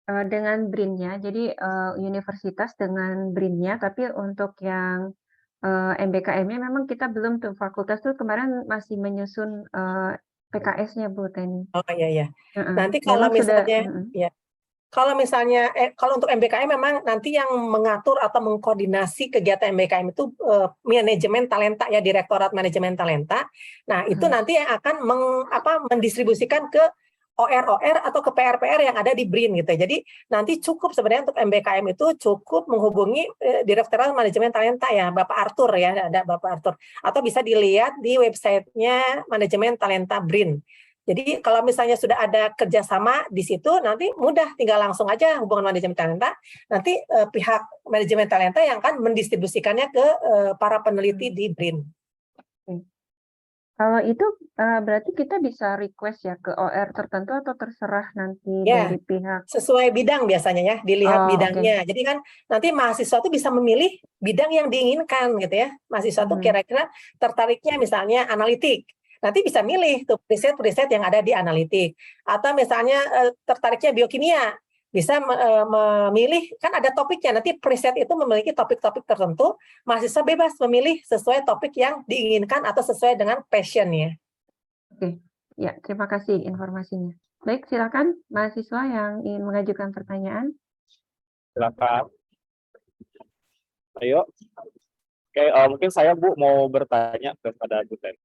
Dengan BRIN-nya, jadi universitas dengan BRIN-nya, tapi untuk yang MBKM-nya memang kita belum tuh, fakultas tuh kemarin masih menyusun PKS-nya Bu Teni. Oh iya ya. Heeh. Nanti kalau Memang sudah, misalnya ya, kalau misalnya kalau untuk MBKM memang nanti yang mengatur atau mengkoordinasi kegiatan MBKM itu manajemen talenta ya, Direktorat Manajemen Talenta. Nah, itu nanti yang akan mendistribusikan ke OR-OR atau ke PR-PR yang ada di BRIN gitu. Jadi nanti cukup sebenarnya untuk MBKM itu cukup menghubungi Direktorat Manajemen Talenta ya, Bapak Arthur ya, ada Bapak Arthur. Atau bisa dilihat di websitenya Manajemen Talenta BRIN. Jadi kalau misalnya sudah ada kerjasama di situ, nanti mudah, tinggal langsung aja hubungan manajemen talenta. Nanti pihak manajemen talenta yang akan mendistribusikannya ke para peneliti di BRIN. Kalau itu berarti kita bisa request ya ke OR tertentu atau terserah nanti Ya, dari pihak? sesuai bidang biasanya ya, dilihat Oh, bidangnya. Jadi kan nanti mahasiswa itu bisa memilih bidang yang diinginkan gitu ya. Mahasiswa itu kira-kira tertariknya misalnya analitik. Nanti bisa milih tuh preset-preset yang ada di analitik. Atau misalnya tertariknya biokimia, bisa memilih, kan ada topiknya, nanti preset itu memiliki topik-topik tertentu, mahasiswa bebas memilih sesuai topik yang diinginkan atau sesuai dengan passion-nya. Oke, ya terima kasih informasinya. Baik, silakan mahasiswa yang ingin mengajukan pertanyaan. Silakan. Ayo. Oke, mungkin saya Bu mau bertanya kepada Bu Teni.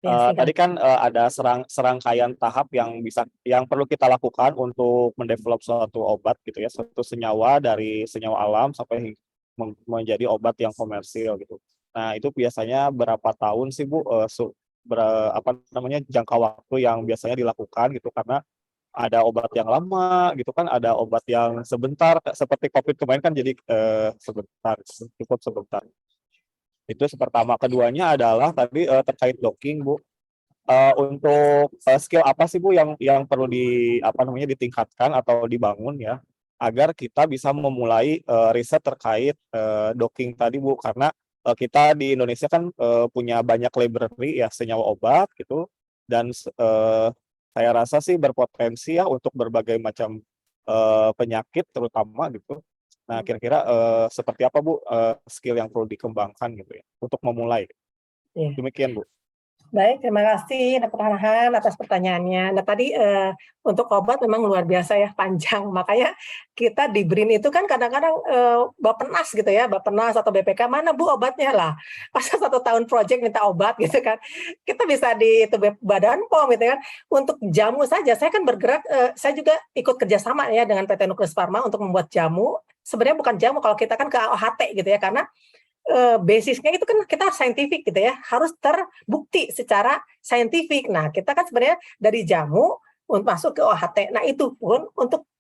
Tadi kan ada serangkaian tahap yang perlu kita lakukan untuk mendevelop suatu obat gitu ya, suatu senyawa dari senyawa alam sampai menjadi obat yang komersil gitu. Nah, itu biasanya berapa tahun sih Bu jangka waktu yang biasanya dilakukan gitu, karena ada obat yang lama gitu kan, ada obat yang sebentar seperti COVID kemarin kan, jadi sebentar, cukup sebentar. Itu pertama. Keduanya adalah tadi terkait docking Bu. Untuk skill apa sih Bu yang perlu ditingkatkan atau dibangun ya, agar kita bisa memulai riset terkait docking tadi Bu, karena kita di Indonesia kan punya banyak library ya senyawa obat gitu, dan saya rasa sih berpotensi ya untuk berbagai macam penyakit terutama gitu. Nah, kira-kira seperti apa Bu skill yang perlu dikembangkan gitu ya untuk memulai? Demikian Bu. Baik, terima kasih Dr. Farhan atas pertanyaannya. Nah tadi untuk obat memang luar biasa ya, panjang. Makanya kita di BRIN itu kan kadang-kadang Bappenas gitu ya, Bappenas atau BPK, mana Bu obatnya lah. Masa 1 tahun project minta obat gitu kan. Kita bisa di itu Badan POM gitu kan. Untuk jamu saja, saya kan bergerak, saya juga ikut kerjasama ya dengan PT Nukleus Pharma untuk membuat jamu. Sebenarnya bukan jamu, kalau kita kan ke OHT gitu ya, karena basisnya itu kan kita harus saintifik gitu ya, harus terbukti secara saintifik. Nah, kita kan sebenarnya dari jamu untuk masuk ke OHT. Nah, itu pun untuk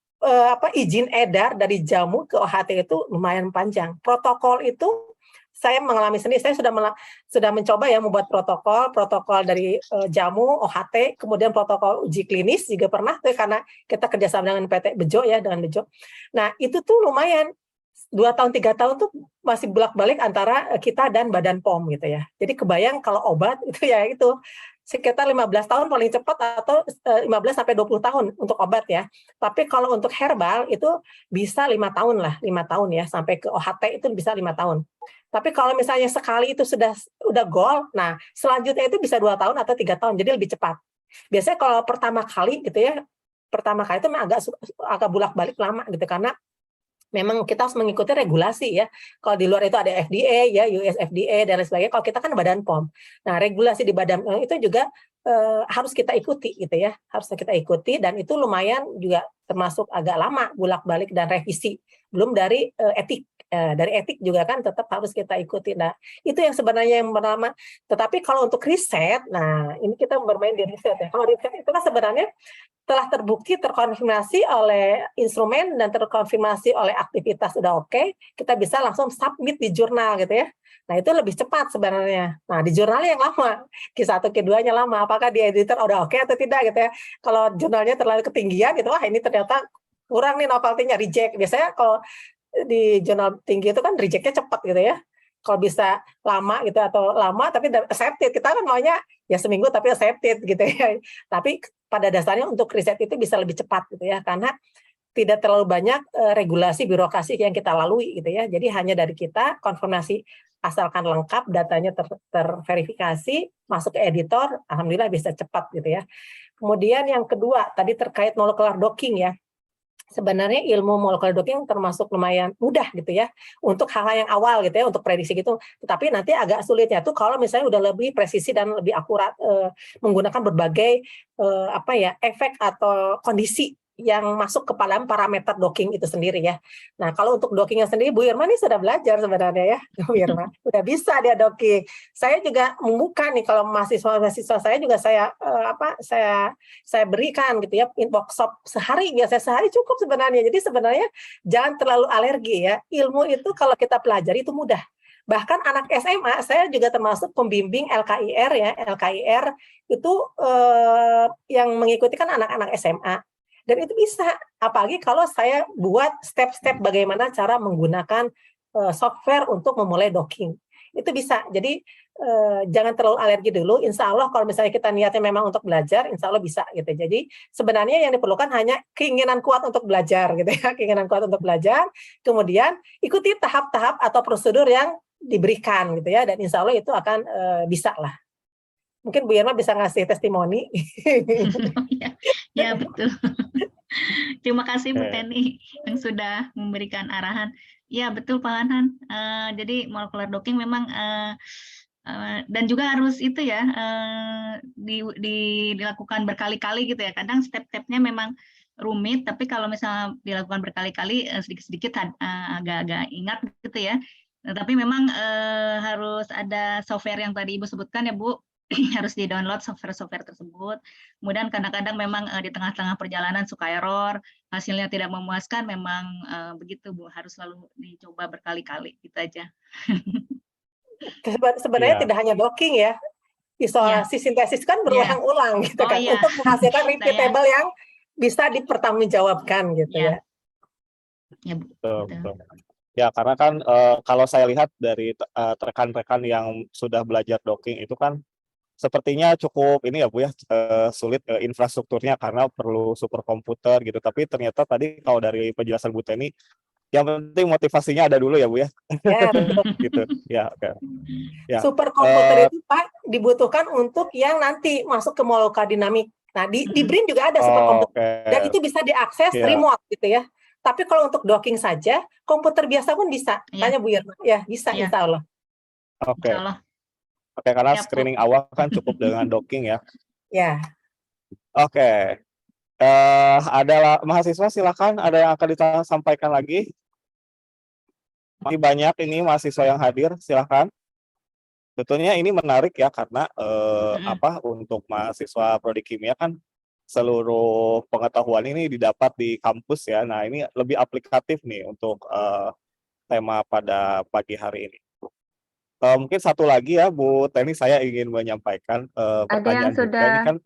izin edar dari jamu ke OHT itu lumayan panjang. Protokol itu saya mengalami sendiri, saya sudah mencoba ya membuat protokol dari jamu, OHT, kemudian protokol uji klinis juga pernah tuh, karena kita kerjasama dengan PT Bejo ya, dengan Bejo. Nah, itu tuh lumayan 2 tahun 3 tahun tuh masih bolak-balik antara kita dan Badan POM gitu ya. Jadi kebayang kalau obat itu ya itu sekitar 15 tahun paling cepat, atau 15 sampai 20 tahun untuk obat ya. Tapi kalau untuk herbal itu bisa 5 tahun lah, 5 tahun ya, sampai ke OHT itu bisa 5 tahun. Tapi kalau misalnya sekali itu udah goal, nah selanjutnya itu bisa 2 tahun atau 3 tahun, jadi lebih cepat. Biasanya kalau pertama kali gitu ya, pertama kali itu agak bolak-balik lama gitu, karena memang kita harus mengikuti regulasi ya. Kalau di luar itu ada FDA ya, US FDA dan lain sebagainya. Kalau kita kan Badan POM. Nah, regulasi di Badan POM itu juga harus kita ikuti gitu ya. Harus kita ikuti dan itu lumayan juga termasuk agak lama bolak-balik dan revisi. Belum dari etik. Dari etik juga kan tetap harus kita ikuti. Nah, itu yang sebenarnya yang pertama. Tetapi kalau untuk riset, nah ini kita bermain di riset ya. Kalau riset itu kan sebenarnya telah terbukti terkonfirmasi oleh instrumen dan terkonfirmasi oleh aktivitas sudah oke, kita bisa langsung submit di jurnal gitu ya. Nah, itu lebih cepat sebenarnya. Nah, di jurnal yang lama, Q1, Q2-nya lama, apakah di editor udah oke atau tidak gitu ya. Kalau jurnalnya terlalu ketinggian gitu, wah ini ternyata kurang nih novelty-nya, reject. Biasanya kalau di jurnal tinggi itu kan reject-nya cepat gitu ya. Kalau bisa lama gitu atau lama tapi accepted, kita kan maunya ya seminggu tapi accepted gitu ya. Tapi pada dasarnya untuk riset itu bisa lebih cepat gitu ya, karena tidak terlalu banyak regulasi birokrasi yang kita lalui gitu ya. Jadi hanya dari kita konfirmasi asalkan lengkap datanya terverifikasi masuk ke editor, alhamdulillah bisa cepat gitu ya. Kemudian yang kedua tadi terkait molecular docking ya. Sebenarnya ilmu molecular docking termasuk lumayan mudah gitu ya untuk hal-hal yang awal gitu ya, untuk prediksi gitu. Tetapi nanti agak sulitnya tuh kalau misalnya udah lebih presisi dan lebih akurat menggunakan berbagai efek atau kondisi yang masuk ke dalam parameter docking itu sendiri ya. Nah, kalau untuk dockingnya sendiri Bu Irma ini sudah belajar sebenarnya ya, Bu Irma. Udah bisa dia docking. Saya juga membuka nih kalau mahasiswa saya juga saya berikan gitu ya workshop sehari, biasanya sehari cukup sebenarnya. Jadi sebenarnya jangan terlalu alergi ya. Ilmu itu kalau kita pelajari itu mudah. Bahkan anak SMA saya juga termasuk pembimbing LKIR ya. LKIR itu yang mengikuti kan anak-anak SMA. Dan itu bisa, apalagi kalau saya buat step-step bagaimana cara menggunakan software untuk memulai docking. Itu bisa, jadi jangan terlalu alergi dulu, insya Allah kalau misalnya kita niatnya memang untuk belajar, insya Allah bisa gitu. Jadi sebenarnya yang diperlukan hanya keinginan kuat untuk belajar gitu ya, keinginan kuat untuk belajar, kemudian ikuti tahap-tahap atau prosedur yang diberikan gitu ya, dan insya Allah itu akan bisa lah. Mungkin Bu Irma bisa ngasih testimoni. Ya, betul. Terima kasih Bu Teni yang sudah memberikan arahan. Ya, betul Pak Hanhan. Jadi molecular docking memang dan juga harus itu ya dilakukan berkali-kali gitu ya. Kadang step-stepnya memang rumit, tapi kalau misalnya dilakukan berkali-kali sedikit-sedikit agak-agak ingat gitu ya. Tapi memang harus ada software yang tadi Ibu sebutkan ya Bu. Harus di-download software-software tersebut. Kemudian kadang-kadang memang di tengah-tengah perjalanan suka error, hasilnya tidak memuaskan, memang begitu Bu, harus selalu dicoba berkali-kali, gitu aja. Sebenarnya tidak hanya docking ya, isolasi sintesis kan berulang-ulang gitu kan, untuk menghasilkan repeatable yang bisa dipertanggungjawabkan gitu ya. Ya Bu. Betul. Ya, karena kan kalau saya lihat dari rekan-rekan yang sudah belajar docking itu kan sepertinya cukup ini ya Bu ya, sulit infrastrukturnya karena perlu superkomputer gitu. Tapi ternyata tadi kalau dari penjelasan Bu Teni, yang penting motivasinya ada dulu ya Bu ya. Ya, betul. Gitu. Ya, oke. Ya. Superkomputer itu Pak dibutuhkan untuk yang nanti masuk ke molecular dinamik. Nah, di BRIN juga ada superkomputer. Dan itu bisa diakses remote gitu ya. Tapi kalau untuk docking saja, komputer biasa pun bisa. Tanya Bu Irma. Ya, bisa insya Allah. Oke. Oke, karena screening awal kan cukup dengan docking ya. Ya. Oke. Ada mahasiswa silakan, ada yang akan disampaikan lagi? Masih banyak ini mahasiswa yang hadir, silakan. Tentunya ini menarik ya karena untuk mahasiswa prodi kimia kan seluruh pengetahuan ini didapat di kampus ya. Nah, ini lebih aplikatif nih untuk tema pada pagi hari ini. Mungkin satu lagi ya Bu Teni, saya ingin menyampaikan pertanyaan yang sudah juga. Ini kan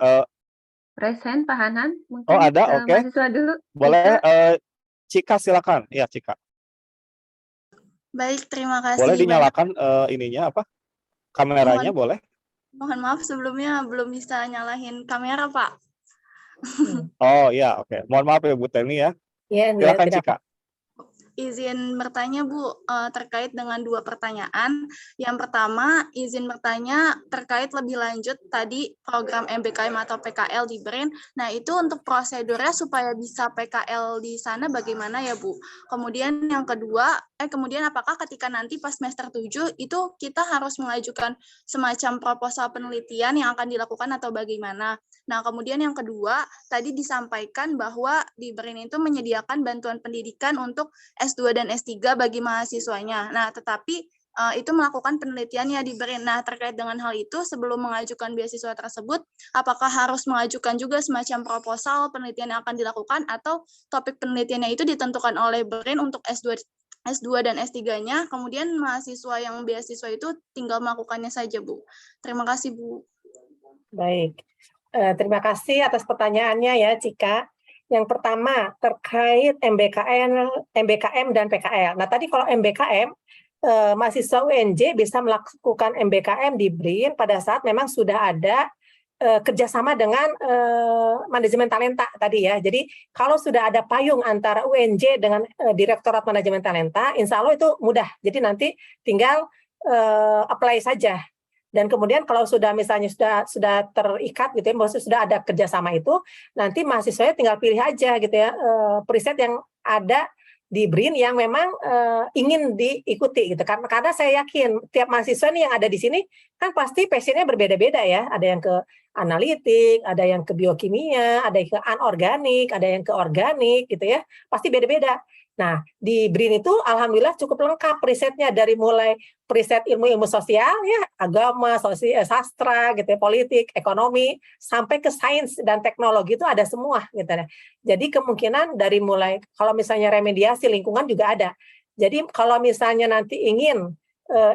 present Pak Hanan, mungkin ada, oke. mahasiswa dulu. Boleh, Cika silakan. Ya, Cika. Baik, terima kasih. Boleh dinyalakan ininya apa? Kameranya boleh? Mohon maaf sebelumnya belum bisa nyalahin kamera, Pak. Oh iya, oke. Mohon maaf ya Bu Teni ya. Ya, silakan Cika. izin bertanya Bu, terkait dengan 2 pertanyaan. Yang pertama, izin bertanya terkait lebih lanjut tadi program MBKM atau PKL di BRIN. Nah, itu untuk prosedurnya supaya bisa PKL di sana bagaimana ya Bu? Kemudian yang kedua, kemudian apakah ketika nanti pas semester 7 itu kita harus mengajukan semacam proposal penelitian yang akan dilakukan atau bagaimana? Nah, kemudian yang kedua, tadi disampaikan bahwa di BRIN itu menyediakan bantuan pendidikan untuk S2 dan S3 bagi mahasiswanya. Nah, tetapi itu melakukan penelitiannya di BRIN. Nah, terkait dengan hal itu, sebelum mengajukan beasiswa tersebut, apakah harus mengajukan juga semacam proposal penelitian yang akan dilakukan atau topik penelitiannya itu ditentukan oleh BRIN untuk S2 dan S3-nya, kemudian mahasiswa yang beasiswa itu tinggal melakukannya saja, Bu. Terima kasih, Bu. Baik, terima kasih atas pertanyaannya ya, Cika. Yang pertama terkait MBKM dan PKL. Nah, tadi kalau MBKM, mahasiswa UNJ bisa melakukan MBKM di BRIN pada saat memang sudah ada kerjasama dengan manajemen talenta tadi ya. Jadi kalau sudah ada payung antara UNJ dengan Direktorat Manajemen Talenta, insya Allah itu mudah. Jadi nanti tinggal apply saja. Dan kemudian kalau sudah misalnya sudah terikat gitu ya, maksudnya sudah ada kerjasama itu, nanti mahasiswanya tinggal pilih aja gitu ya preset yang ada di BRIN yang memang ingin diikuti gitu. Karena saya yakin tiap mahasiswa nih yang ada di sini kan pasti passionnya berbeda-beda ya. Ada yang ke analitik, ada yang ke biokimia, ada yang ke anorganik, ada yang ke organik gitu ya. Pasti beda-beda. Nah, di BRIN itu alhamdulillah cukup lengkap risetnya dari mulai riset ilmu-ilmu sosial ya, agama, sastra gitu ya, politik, ekonomi, sampai ke sains dan teknologi itu ada semua gitu ya. Jadi kemungkinan dari mulai kalau misalnya remediasi lingkungan juga ada. Jadi kalau misalnya nanti ingin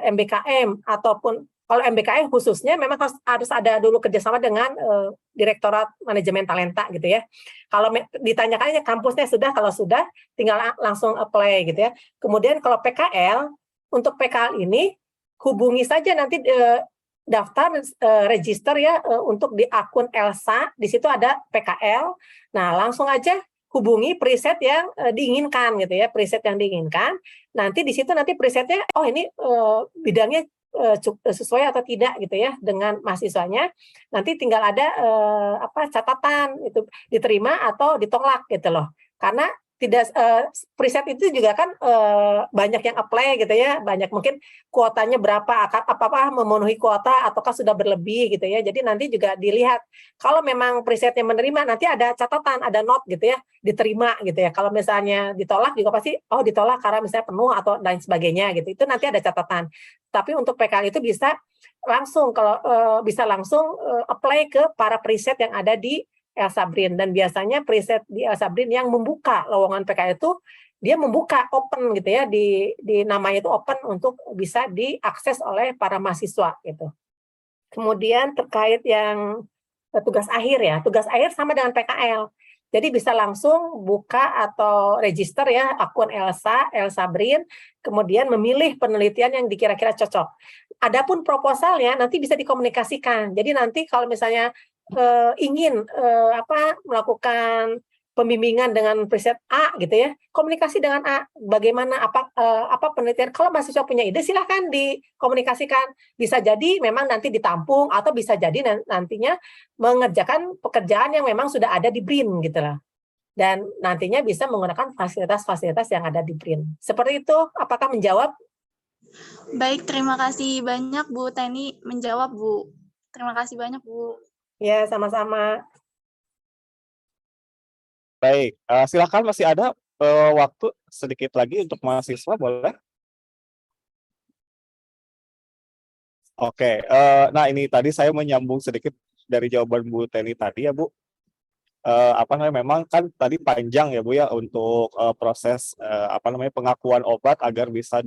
MBKM ataupun kalau MBKM khususnya memang harus ada dulu kerjasama dengan Direktorat Manajemen Talenta gitu ya. Kalau ditanyakannya kampusnya sudah, kalau sudah tinggal langsung apply gitu ya. Kemudian kalau PKL, untuk PKL ini hubungi saja nanti daftar register ya untuk di akun Elsa, di situ ada PKL. Nah, langsung aja hubungi preset yang diinginkan gitu ya, preset yang diinginkan. Nanti di situ nanti presetnya oh ini bidangnya sesuai atau tidak gitu ya dengan mahasiswanya. Nanti tinggal ada catatan itu diterima atau ditolak gitu loh. Karena tidak preset itu juga kan banyak yang apply gitu ya, banyak mungkin kuotanya berapa, apakah memenuhi kuota ataukah sudah berlebih gitu ya. Jadi nanti juga dilihat kalau memang presetnya menerima nanti ada catatan, ada note gitu ya, diterima gitu ya. Kalau misalnya ditolak juga pasti oh ditolak karena misalnya penuh atau lain sebagainya gitu. Itu nanti ada catatan. Tapi untuk PKL itu bisa langsung kalau bisa langsung apply ke para preset yang ada di Elsa BRIN, dan biasanya preset di Elsa BRIN yang membuka lowongan PKL itu dia membuka open gitu ya, di namanya itu open untuk bisa diakses oleh para mahasiswa gitu. Kemudian terkait yang tugas akhir ya, tugas akhir sama dengan PKL. Jadi bisa langsung buka atau register ya akun Elsa BRIN, kemudian memilih penelitian yang dikira-kira cocok. Adapun proposalnya nanti bisa dikomunikasikan. Jadi nanti kalau misalnya ingin melakukan pembimbingan dengan preset A gitu ya, komunikasi dengan A, bagaimana apa penelitian. Kalau mahasiswa punya ide silahkan dikomunikasikan. Bisa jadi memang nanti ditampung atau bisa jadi nantinya mengerjakan pekerjaan yang memang sudah ada di BRIN gitu lah. Dan nantinya bisa menggunakan fasilitas-fasilitas yang ada di BRIN. Seperti itu, apakah menjawab? Baik, terima kasih banyak Bu Teni menjawab, Bu. Terima kasih banyak, Bu. Ya, sama-sama. Baik, silakan masih ada waktu sedikit lagi untuk mahasiswa, boleh? Oke, nah ini tadi saya menyambung sedikit dari jawaban Bu Teni tadi ya Bu. Memang kan tadi panjang ya Bu ya untuk proses pengakuan obat agar bisa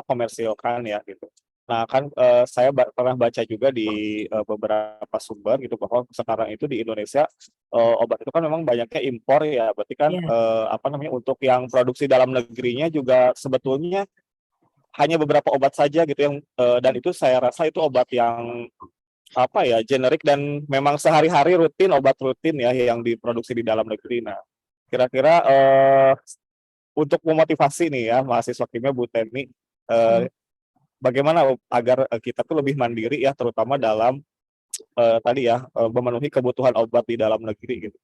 komersilkan ya gitu. Nah kan saya pernah baca juga di beberapa sumber gitu bahwa sekarang itu di Indonesia obat itu kan memang banyaknya impor ya, berarti kan untuk yang produksi dalam negerinya juga sebetulnya hanya beberapa obat saja gitu yang dan itu saya rasa itu obat yang generik dan memang sehari-hari obat rutin ya yang diproduksi di dalam negeri. Nah kira-kira untuk memotivasi nih ya mahasiswa kimia Bu Teni, bagaimana agar kita tuh lebih mandiri ya, terutama dalam tadi ya memenuhi kebutuhan obat di dalam negeri gitu.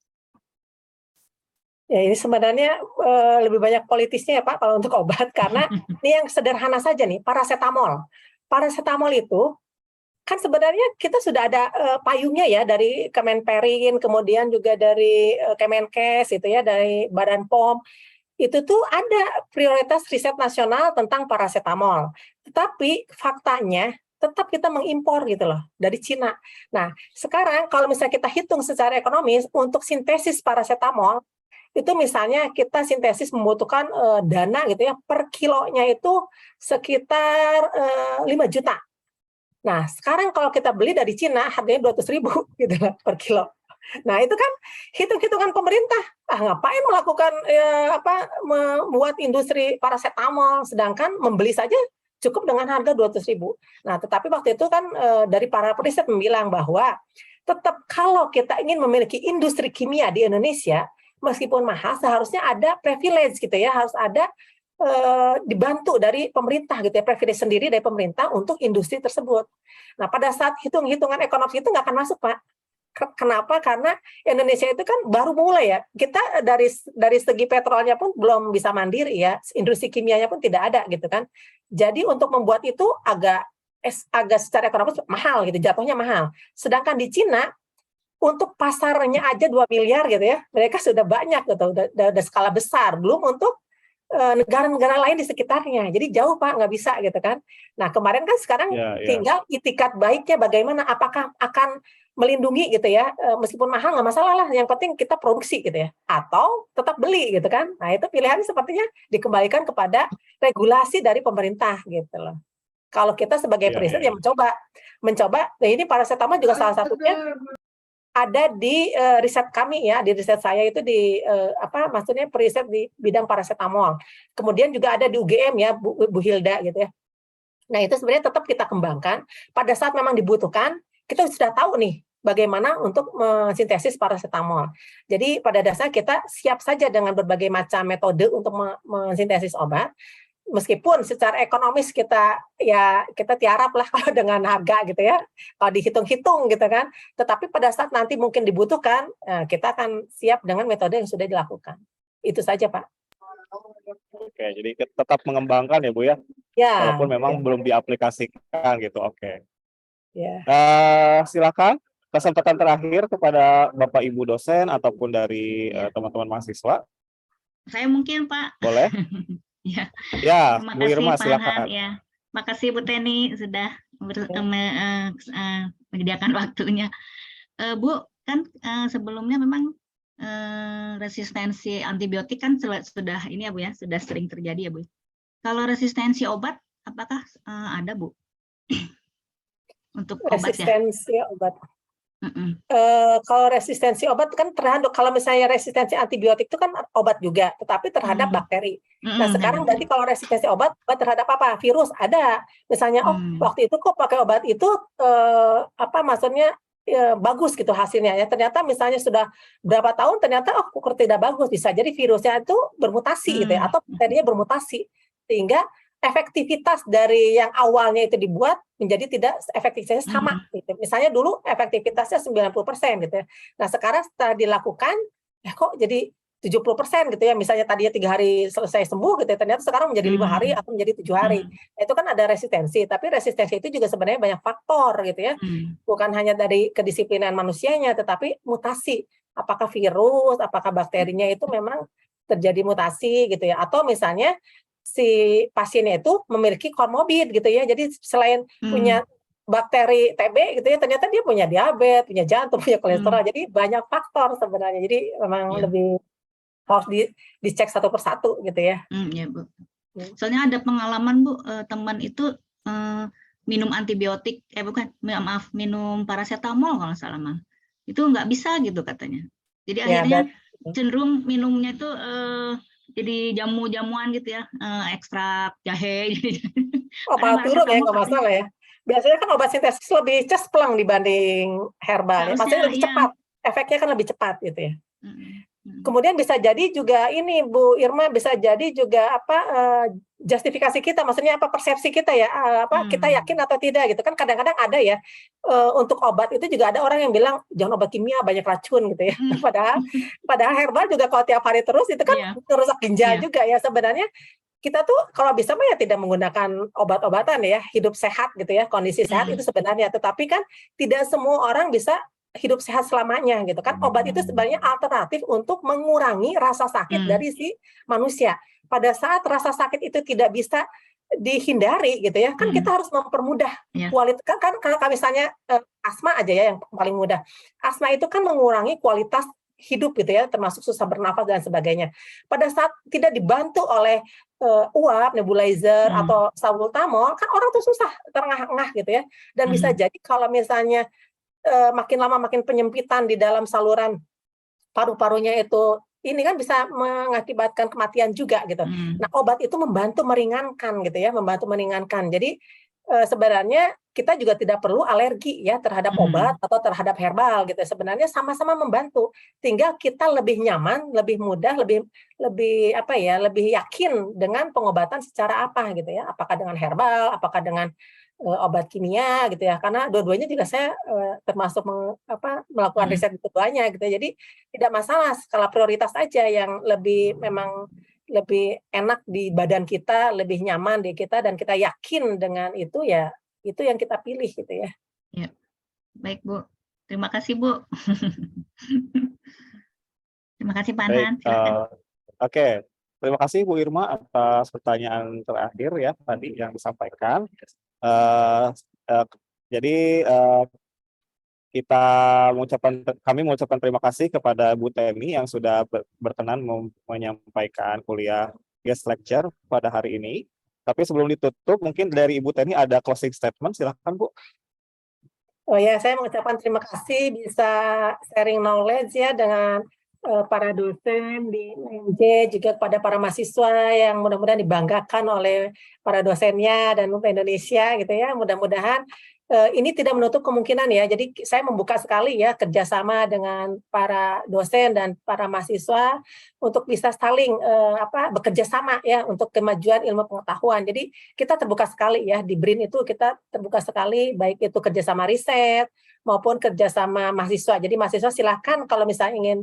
Ya, ini sebenarnya lebih banyak politisnya ya Pak kalau untuk obat, karena ini yang sederhana saja nih, paracetamol. Paracetamol itu kan sebenarnya kita sudah ada payungnya ya dari Kemenperin, kemudian juga dari Kemenkes itu ya, dari Badan POM. Itu tuh ada prioritas riset nasional tentang paracetamol. Tetapi faktanya tetap kita mengimpor gitu loh dari Cina. Nah, sekarang kalau misalnya kita hitung secara ekonomis untuk sintesis paracetamol, itu misalnya kita sintesis membutuhkan dana gitu ya, per kilonya itu sekitar 5 juta. Nah, sekarang kalau kita beli dari Cina harganya 200.000 gitu lah per kilo. Nah, itu kan hitung-hitungan pemerintah. Ngapain melakukan membuat industri paracetamol, sedangkan membeli saja cukup dengan harga 200.000. Nah, tetapi waktu itu kan dari para periset bilang bahwa tetap kalau kita ingin memiliki industri kimia di Indonesia, meskipun mahal, seharusnya ada privilege gitu ya, harus ada dibantu dari pemerintah gitu ya, privilege sendiri dari pemerintah untuk industri tersebut. Nah, pada saat hitung-hitungan ekonomi itu nggak akan masuk, Pak. Kenapa? Karena Indonesia itu kan baru mulai ya. Kita dari segi petrolnya pun belum bisa mandiri ya, industri kimianya pun tidak ada gitu kan. Jadi untuk membuat itu agak secara ekonomis mahal gitu, jatuhnya mahal. Sedangkan di Cina untuk pasarnya aja 2 miliar gitu ya, mereka sudah banyak gitu, udah skala besar, belum untuk negara-negara lain di sekitarnya. Jadi jauh Pak, nggak bisa gitu kan. Nah kemarin kan sekarang tinggal itikat baiknya bagaimana, apakah akan melindungi gitu ya, meskipun mahal nggak masalah lah, yang penting kita produksi gitu ya, atau tetap beli gitu kan. Nah itu pilihan sepertinya dikembalikan kepada regulasi dari pemerintah gitu loh. Kalau kita sebagai periset yang mencoba, nah ini paracetamol juga salah satunya ada di riset kami ya, di riset saya itu di maksudnya periset di bidang paracetamol. Kemudian juga ada di UGM ya, Bu Hilda gitu ya. Nah, itu sebenarnya tetap kita kembangkan pada saat memang dibutuhkan, kita sudah tahu nih bagaimana untuk mensintesis paracetamol. Jadi pada dasarnya kita siap saja dengan berbagai macam metode untuk mensintesis obat. Meskipun secara ekonomis kita tiarap lah kalau dengan harga gitu ya, kalau dihitung-hitung gitu kan, tetapi pada saat nanti mungkin dibutuhkan, kita akan siap dengan metode yang sudah dilakukan. Itu saja Pak. Oke, jadi tetap mengembangkan ya Bu ya, walaupun memang belum diaplikasikan gitu. Oke. Ya. Silakan kesempatan terakhir kepada Bapak Ibu dosen ataupun dari teman-teman mahasiswa. Saya mungkin Pak. Boleh. Ya, Bu Irma silakan. Ya, makasih Bu Teni sudah menyediakan waktunya. Bu, kan sebelumnya memang resistensi antibiotik kan sudah ini ya Bu ya, sudah sering terjadi ya Bu. Kalau resistensi obat, apakah ada Bu? Untuk obat resistensi obat. Kalau resistensi obat kan terhadap, kalau misalnya resistensi antibiotik itu kan obat juga, tetapi terhadap bakteri. Nah sekarang berarti kalau resistensi obat terhadap apa? Virus ada. Misalnya waktu itu kok pakai obat itu maksudnya bagus gitu hasilnya ya. Ternyata misalnya sudah berapa tahun ternyata kok tidak bagus, bisa jadi virusnya itu bermutasi gitu ya, atau bakterinya bermutasi sehingga efektivitas dari yang awalnya itu dibuat menjadi tidak efektivitasnya sama gitu. Misalnya dulu efektivitasnya 90% gitu ya. Nah, sekarang setelah dilakukan kok jadi 70% gitu ya. Misalnya tadinya 3 hari selesai sembuh gitu ya, ternyata sekarang menjadi 5 hari atau menjadi 7 hari. Nah, itu kan ada resistensi, tapi resistensi itu juga sebenarnya banyak faktor gitu ya. Bukan hanya dari kedisiplinan manusianya, tetapi mutasi. Apakah virus, apakah bakterinya itu memang terjadi mutasi gitu ya, atau misalnya si pasiennya itu memiliki komorbid gitu ya. Jadi selain punya bakteri TB gitu ya, ternyata dia punya diabetes, punya jantung, punya kolesterol. Jadi banyak faktor sebenarnya. Jadi memang lebih harus dicek satu persatu gitu ya. Ya Bu. Soalnya ada pengalaman Bu, teman itu minum antibiotik, minum paracetamol kalau salah mah. Itu nggak bisa gitu katanya. Jadi akhirnya cenderung minumnya itu jadi jamu-jamuan gitu ya, ekstrak jahe. Obat turun ya, nggak masalah ya. Biasanya kan obat sintesis lebih cespleng dibanding herbal. Ya. Maksudnya lebih cepat, efeknya kan lebih cepat gitu ya. Kemudian bisa jadi juga ini Bu Irma, bisa jadi juga justifikasi kita, maksudnya persepsi kita ya, kita yakin atau tidak gitu kan. Kadang-kadang ada ya, untuk obat itu juga ada orang yang bilang jangan obat kimia banyak racun gitu ya. Padahal herbal juga kalau tiap hari terus itu kan merusak ginjal juga ya. Sebenarnya kita tuh kalau bisa mah ya tidak menggunakan obat-obatan ya, hidup sehat gitu ya, kondisi sehat itu sebenarnya. Tetapi kan tidak semua orang bisa hidup sehat selamanya gitu kan. Obat itu sebenarnya alternatif untuk mengurangi rasa sakit dari si manusia. Pada saat rasa sakit itu tidak bisa dihindari gitu ya, kan kita harus mempermudah kualitas. Kan kalau misalnya asma aja ya yang paling mudah. Asma itu kan mengurangi kualitas hidup gitu ya, termasuk susah bernafas dan sebagainya. Pada saat tidak dibantu oleh uap, nebulizer atau salbutamol, kan orang tuh susah terengah-engah gitu ya. Dan bisa jadi kalau misalnya makin lama makin penyempitan di dalam saluran paru-parunya itu, ini kan bisa mengakibatkan kematian juga gitu. Nah, obat itu membantu meringankan gitu ya, membantu meringankan. Jadi sebenarnya kita juga tidak perlu alergi ya terhadap obat atau terhadap herbal gitu. Sebenarnya sama-sama membantu. Tinggal kita lebih nyaman, lebih mudah, lebih lebih yakin dengan pengobatan secara apa gitu ya. Apakah dengan herbal, apakah dengan obat kimia gitu ya, karena dua-duanya juga saya termasuk melakukan riset di keduanya gitu. Jadi tidak masalah, skala prioritas aja yang memang lebih enak di badan kita, lebih nyaman di kita, dan kita yakin dengan itu ya, itu yang kita pilih gitu ya. Ya. Baik Bu, terima kasih Bu. Terima kasih Pak Anhan. Oke. Terima kasih Bu Irma atas pertanyaan terakhir ya tadi yang disampaikan. Jadi kami mengucapkan terima kasih kepada Bu Teni yang sudah berkenan menyampaikan kuliah guest lecture pada hari ini. Tapi sebelum ditutup, mungkin dari Ibu Teni ada closing statement, silahkan Bu. Oh ya, saya mengucapkan terima kasih bisa sharing knowledge ya dengan para dosen di UNJ, juga kepada para mahasiswa yang mudah-mudahan dibanggakan oleh para dosennya dan Indonesia gitu ya. Mudah-mudahan ini tidak menutup kemungkinan ya. Jadi saya membuka sekali ya kerjasama dengan para dosen dan para mahasiswa untuk bisa saling bekerja sama ya untuk kemajuan ilmu pengetahuan. Jadi kita terbuka sekali ya di BRIN itu, kita terbuka sekali baik itu kerjasama riset maupun kerjasama mahasiswa. Jadi mahasiswa silakan kalau misalnya ingin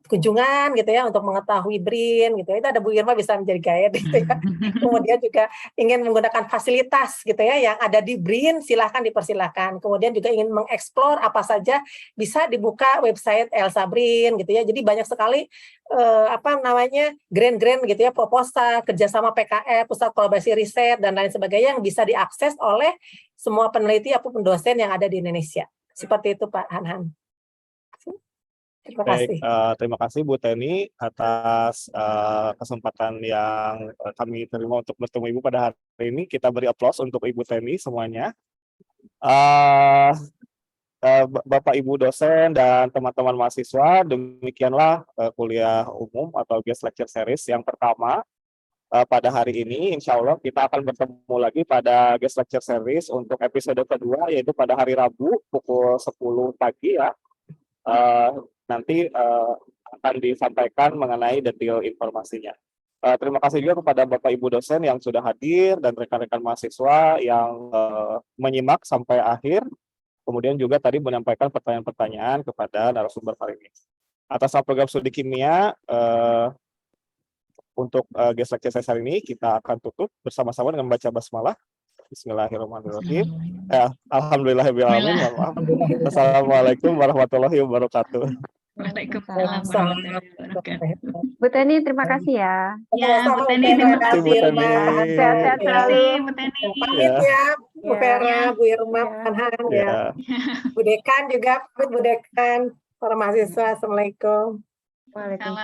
kunjungan gitu ya untuk mengetahui BRIN gitu ya, itu ada Bu Irma bisa menjadi guide gitu ya. Kemudian juga ingin menggunakan fasilitas gitu ya yang ada di BRIN, silahkan dipersilahkan. Kemudian juga ingin mengeksplor apa saja, bisa dibuka website Elsa BRIN gitu ya. Jadi banyak sekali grant-grant gitu ya, proposal kerjasama PKL, pusat kolaborasi riset dan lain sebagainya yang bisa diakses oleh semua peneliti ataupun dosen yang ada di Indonesia. Seperti itu Pak Hanhan. Terima kasih. Terima kasih Bu Teni atas kesempatan yang kami terima untuk bertemu Ibu pada hari ini. Kita beri aplaus untuk Ibu Teni semuanya. Bapak Ibu dosen dan teman-teman mahasiswa, demikianlah kuliah umum atau guest lecture series yang pertama pada hari ini. Insya Allah kita akan bertemu lagi pada guest lecture series untuk episode kedua, yaitu pada hari Rabu pukul 10 pagi ya. Nanti akan disampaikan mengenai detail informasinya. Terima kasih juga kepada Bapak Ibu dosen yang sudah hadir dan rekan-rekan mahasiswa yang menyimak sampai akhir. Kemudian juga tadi menyampaikan pertanyaan-pertanyaan kepada narasumber hari ini. Atas nama program studi kimia, untuk guest lecture saya hari ini kita akan tutup bersama-sama dengan membaca basmalah. Bismillahirrahmanirrahim. Alhamdulillahirrahmanirrahim. Assalamualaikum warahmatullahi wabarakatuh. Waalaikumsalam warahmatullahi wabarakatuh. Bu Teni, terima kasih ya. Ya, Bu Teni, terima kasih. Sehat-sehat selalu. Bu Teni. Pamit ya, Bu Vera, Bu Irma, Pak Hanhan ya. Bu Dekan juga, Bu Dekan, para mahasiswa. Assalamualaikum. Waalaikumsalam.